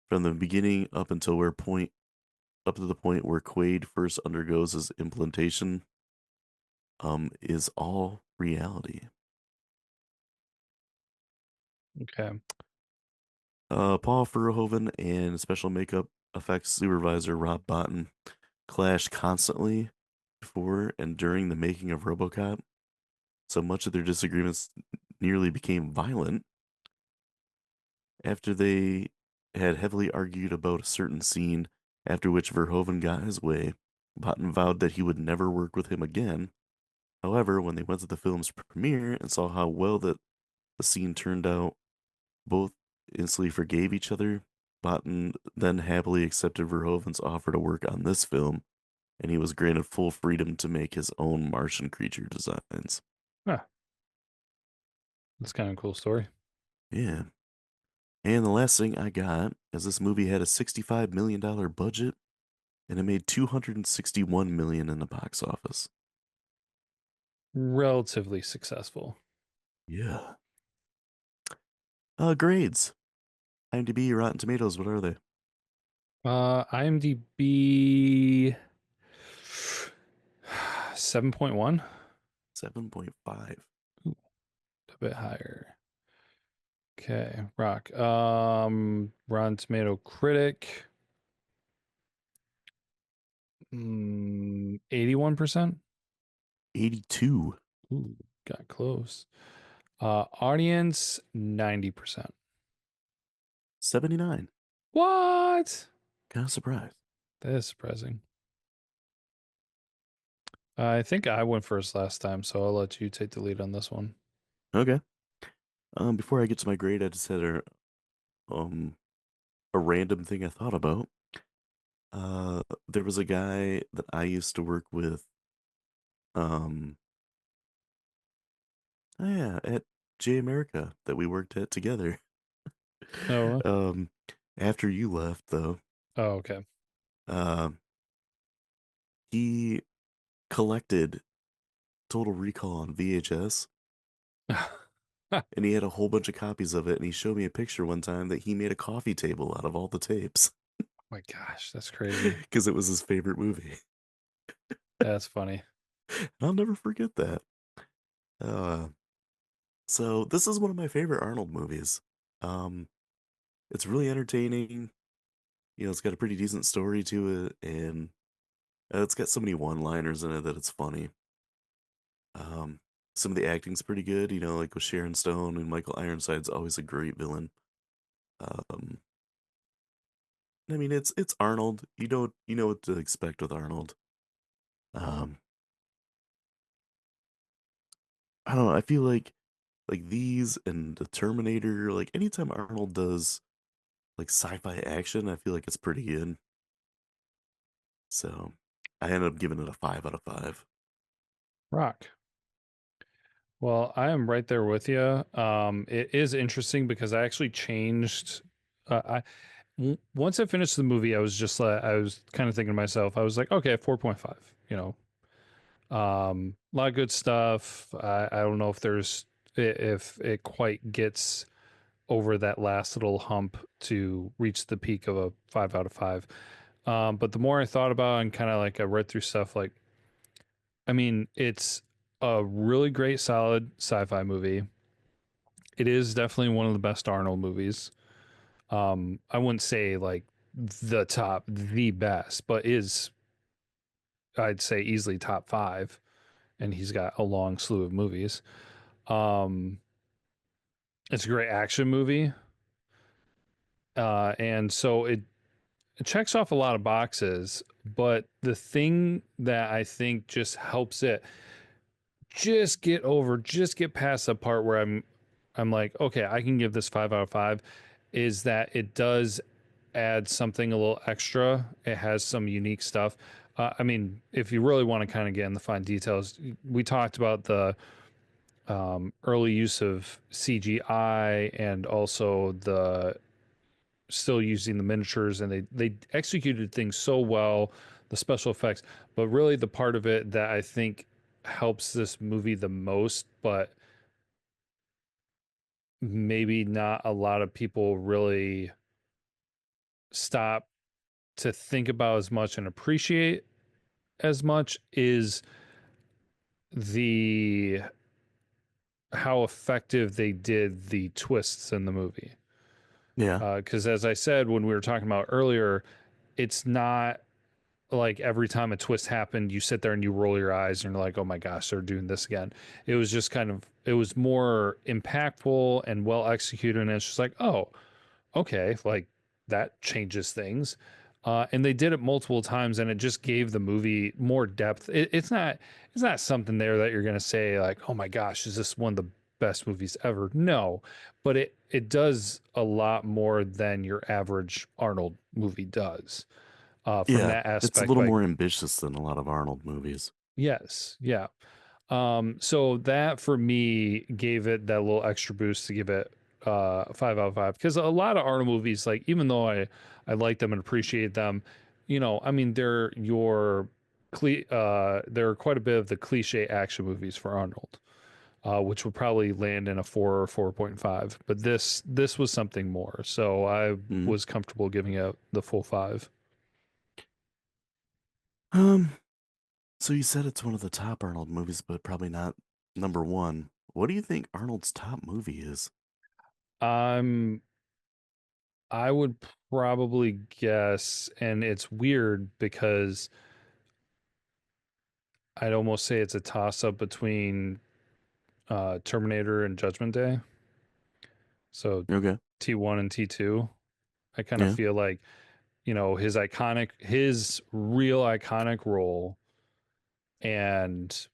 [SPEAKER 1] from the beginning up to the point where Quaid first undergoes his implantation, is all reality.
[SPEAKER 2] Okay.
[SPEAKER 1] Paul Verhoeven and special makeup effects supervisor Rob Bottin clashed constantly before and during the making of RoboCop, so much of their disagreements nearly became violent after they had heavily argued about a certain scene, after which Verhoeven got his way. Bottin vowed that he would never work with him again. However, when they went to the film's premiere and saw how well that the scene turned out, both instantly forgave each other. Bottin then happily accepted Verhoeven's offer to work on this film, and he was granted full freedom to make his own Martian creature designs.
[SPEAKER 2] Ah, that's kind of a cool story.
[SPEAKER 1] Yeah. And the last thing I got is this movie had a $65 million budget and it made 261 million in the box office.
[SPEAKER 2] Relatively successful.
[SPEAKER 1] Yeah. Grades. IMDb, Rotten Tomatoes, what are they?
[SPEAKER 2] IMDb 7.1.
[SPEAKER 1] 7.5.
[SPEAKER 2] Ooh, a bit higher. Okay, Rock. Rotten Tomato critic, 81%.
[SPEAKER 1] 82.
[SPEAKER 2] Ooh, got close. Audience, 90%.
[SPEAKER 1] 79.
[SPEAKER 2] What?
[SPEAKER 1] Kind of surprised.
[SPEAKER 2] That is surprising. I think I went first last time, so I'll let you take the lead on this one.
[SPEAKER 1] Okay. Before I get to my grade, I just had um a random thing I thought about. There was a guy that I used to work with, um, oh yeah, at J America that we worked at together.
[SPEAKER 2] Oh,
[SPEAKER 1] Um, after you left, though,
[SPEAKER 2] oh, okay.
[SPEAKER 1] um, he collected Total Recall on VHS,
[SPEAKER 2] Oh
[SPEAKER 1] and he had a whole bunch of copies of it. And he showed me a picture one time that he made a coffee table out of all the tapes
[SPEAKER 2] my gosh, that's crazy.
[SPEAKER 1] because it was his favorite movie.
[SPEAKER 2] That's funny.
[SPEAKER 1] And I'll never forget that. Uh, so this is one of my favorite Arnold movies. Um, it's really entertaining. It's got a pretty decent story to it, and it's got so many one-liners in it that it's funny. Um, some of the acting's pretty good, like with Sharon Stone and Michael Ironside's always a great villain. Um, I mean, it's Arnold. You know what to expect with Arnold. Um, I don't know. I feel like these and the Terminator, like anytime Arnold does like sci-fi action, I feel like it's pretty good. So I ended up giving it a 5 out of 5.
[SPEAKER 2] Rock. Well, I am right there with you. It is interesting because I actually changed. Once I finished the movie, I was just like, I was kind of thinking to myself, I was like, okay, 4.5. A lot of good stuff. I don't know if it quite gets over that last little hump to reach the peak of a 5 out of 5. But the more I thought about it and kind of like I read through stuff, like I mean, it's a really great, solid sci-fi movie. It is definitely one of the best Arnold movies. I wouldn't say like the best, but is I'd say easily top five. And he's got a long slew of movies. Um, it's a great action movie, and so it checks off a lot of boxes. But the thing that I think just helps it just get past the part where I'm like, okay, I can give this 5 out of 5, is that it does add something a little extra. It has some unique stuff. I mean, if you really want to kind of get in the fine details, we talked about the early use of CGI and also the still using the miniatures, and they executed things so well, the special effects. But really, the part of it that I think helps this movie the most, but maybe not a lot of people really stop to think about as much and appreciate as much, is the how effective they did the twists in the movie.
[SPEAKER 1] Yeah.
[SPEAKER 2] Because as I said when we were talking about earlier, it's not like every time a twist happened, you sit there and you roll your eyes and you're like, oh my gosh, they're doing this again. It was just kind of, it was more impactful and well executed. And it's just like, oh, okay, like that changes things. And they did it multiple times, and it just gave the movie more depth. It's not something there that you're gonna say like, oh my gosh, is this one of the best movies ever? No, but it does a lot more than your average Arnold movie does. From
[SPEAKER 1] Yeah.
[SPEAKER 2] that
[SPEAKER 1] It's a
[SPEAKER 2] aspect,
[SPEAKER 1] little
[SPEAKER 2] like
[SPEAKER 1] more ambitious than a lot of Arnold movies.
[SPEAKER 2] yes, yeah. So that for me gave it that little extra boost to give it 5 out of 5, because a lot of Arnold movies, like even though I like them and appreciate them, I mean they're quite a bit of the cliche action movies for Arnold, which would probably land in a 4 or 4.5. But this was something more, so I
[SPEAKER 1] Mhm.
[SPEAKER 2] was comfortable giving it the full 5.
[SPEAKER 1] Um, so you said it's one of the top Arnold movies, but probably not number one. What do you think Arnold's top movie is?
[SPEAKER 2] I'm I would probably guess, and it's weird because I'd almost say it's a toss up between Terminator and Judgment Day. So
[SPEAKER 1] Okay.
[SPEAKER 2] T1 and T2. I kind of
[SPEAKER 1] Yeah.
[SPEAKER 2] feel like, his real iconic role, and,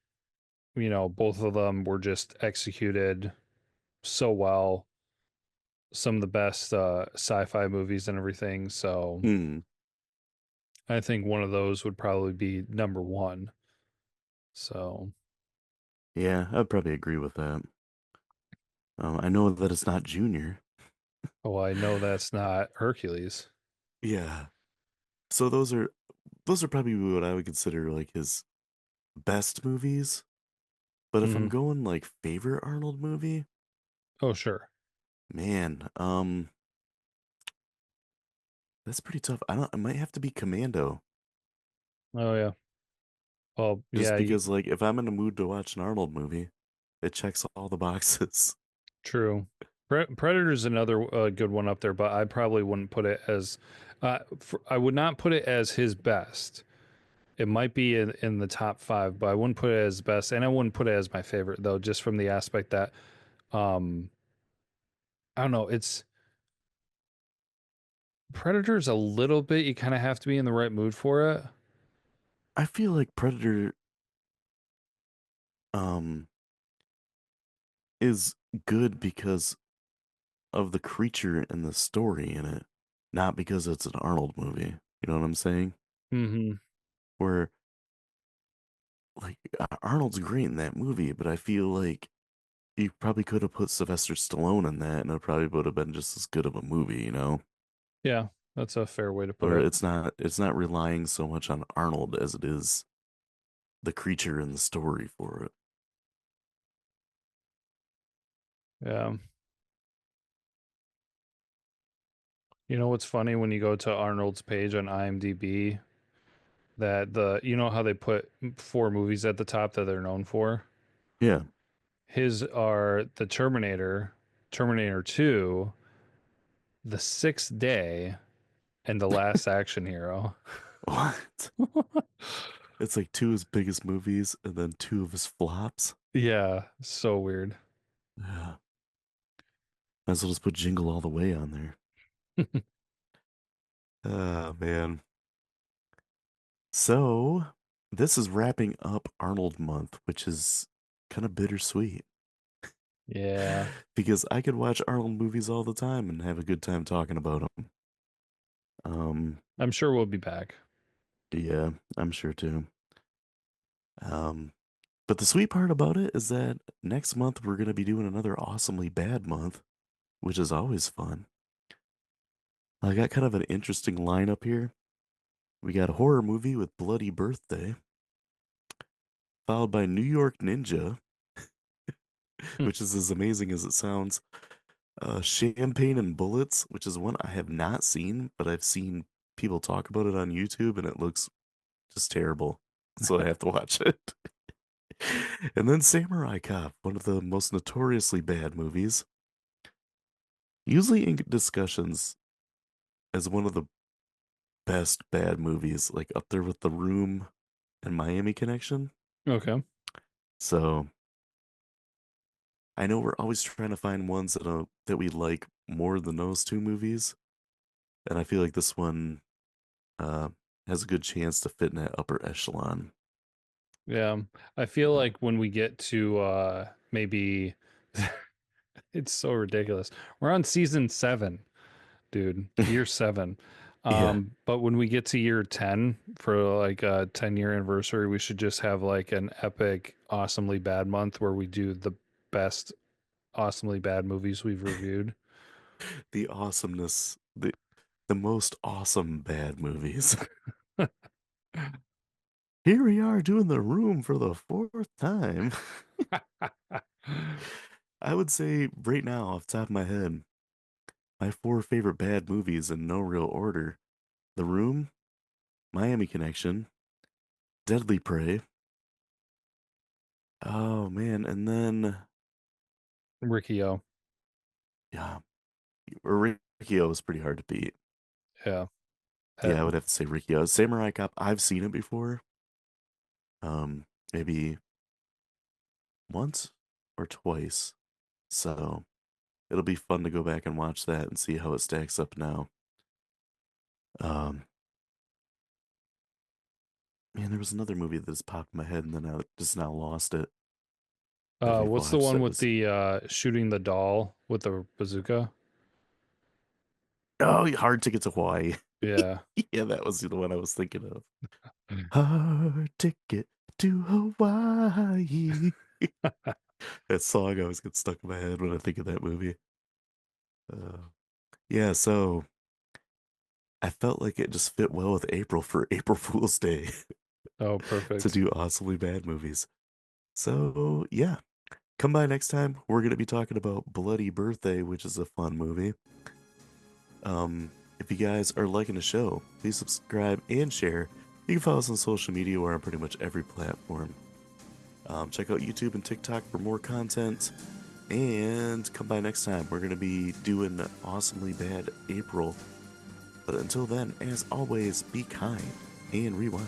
[SPEAKER 2] both of them were just executed so well. Some of the best sci fi movies and everything. So
[SPEAKER 1] Hmm.
[SPEAKER 2] I think one of those would probably be number one. So.
[SPEAKER 1] Yeah, I'd probably agree with that. I know that it's not Junior.
[SPEAKER 2] Oh, I know that's not Hercules.
[SPEAKER 1] Yeah. So those are probably what I would consider like his best movies. But if I'm
[SPEAKER 2] Hmm.
[SPEAKER 1] going like favorite Arnold movie,
[SPEAKER 2] Oh, sure.
[SPEAKER 1] man, that's pretty tough. I don't. It might have to be Commando,
[SPEAKER 2] Oh, yeah. Well,
[SPEAKER 1] just
[SPEAKER 2] yeah,
[SPEAKER 1] because like if I'm in the mood to watch an Arnold movie, it checks all the boxes.
[SPEAKER 2] true. Predator's another good one up there, but I probably wouldn't put it as, I would not put it as his best. It might be in the top five, but I wouldn't put it as best, and I wouldn't put it as my favorite though, just from the aspect that, um, I don't know. It's Predator's a little bit. You kind of have to be in the right mood for it.
[SPEAKER 1] I feel like Predator um is good because of the creature and the story in it, not because it's an Arnold movie. You know what I'm saying?
[SPEAKER 2] Hmm.
[SPEAKER 1] Where like Arnold's great in that movie, but I feel like you probably could have put Sylvester Stallone in that, and it probably would have been just as good of a movie, you know?
[SPEAKER 2] Yeah, that's a fair way to put
[SPEAKER 1] Or
[SPEAKER 2] it.
[SPEAKER 1] it's not relying so much on Arnold as it is the creature and the story for it.
[SPEAKER 2] Yeah. You know what's funny when you go to Arnold's page on IMDb, that how they put four movies at the top that they're known for?
[SPEAKER 1] Yeah.
[SPEAKER 2] His are The Terminator, Terminator 2, The Sixth Day, and The Last Action Hero.
[SPEAKER 1] What? It's like two of his biggest movies and then two of his flops.
[SPEAKER 2] Yeah, so weird.
[SPEAKER 1] Yeah. Might as well just put Jingle All the Way on there. Oh man. So this is wrapping up Arnold Month, which is kind of bittersweet
[SPEAKER 2] Yeah,
[SPEAKER 1] because I could watch Arnold movies all the time and have a good time talking about them.
[SPEAKER 2] I'm sure we'll be back.
[SPEAKER 1] Yeah, I'm sure too. Um, but the sweet part about it is that next month we're gonna be doing another awesomely bad month, which is always fun. I got kind of an interesting lineup here. We got a horror movie with Bloody Birthday, followed by New York Ninja,
[SPEAKER 2] Hmm.
[SPEAKER 1] which is as amazing as it sounds. Champagne and Bullets, which is one I have not seen, but I've seen people talk about it on YouTube, and it looks just terrible. So I have to watch it. And then Samurai Cop, one of the most notoriously bad movies, usually in discussions as one of the best bad movies, like up there with The Room and Miami Connection.
[SPEAKER 2] Okay.
[SPEAKER 1] So I know we're always trying to find ones that we like more than those two movies, and I feel like this one uh, has a good chance to fit in that upper echelon.
[SPEAKER 2] Yeah. I feel
[SPEAKER 1] Uh,
[SPEAKER 2] like when we get to maybe it's so ridiculous. We're on season 7, dude. Year 7.
[SPEAKER 1] yeah,
[SPEAKER 2] But when we get to year 10 for like a 10-year anniversary, we should just have like an epic awesomely bad month where we do the best awesomely bad movies we've reviewed.
[SPEAKER 1] the awesomeness, the most awesome bad movies. Here we are doing The Room for the fourth time. I would say right now, off the top of my head, my four favorite bad movies in no real order: The Room, Miami Connection, Deadly Prey. Oh man, and then
[SPEAKER 2] Ricky O.
[SPEAKER 1] yeah, Riccio is pretty hard to beat.
[SPEAKER 2] Yeah.
[SPEAKER 1] Yeah,
[SPEAKER 2] That
[SPEAKER 1] I would have to say Riccio. Samurai Cop, I've seen it before. Maybe once or twice. So it'll be fun to go back and watch that and see how it stacks up now. Um, Man, there was another movie that just popped in my head and then I just now lost it that we've
[SPEAKER 2] what's the
[SPEAKER 1] watched
[SPEAKER 2] one
[SPEAKER 1] that
[SPEAKER 2] with
[SPEAKER 1] was
[SPEAKER 2] the shooting the doll with the bazooka?
[SPEAKER 1] oh Hard Ticket to Hawaii.
[SPEAKER 2] Yeah.
[SPEAKER 1] Yeah, that was the one I was thinking of. Hard Ticket to Hawaii. That song always gets stuck in my head when I think of that movie. Uh, yeah, so I felt like it just fit well with April for April Fool's Day
[SPEAKER 2] Oh,
[SPEAKER 1] to
[SPEAKER 2] perfect.
[SPEAKER 1] do awesomely bad movies. So, yeah, come by next time. We're going to be talking about Bloody Birthday, which is a fun movie. If you guys are liking the show, please subscribe and share. You can follow us on social media. We're on pretty much every platform. Check out YouTube and TikTok for more content. And come by next time. We're going to be doing Awesomely Bad April. But until then, as always, be kind and rewind.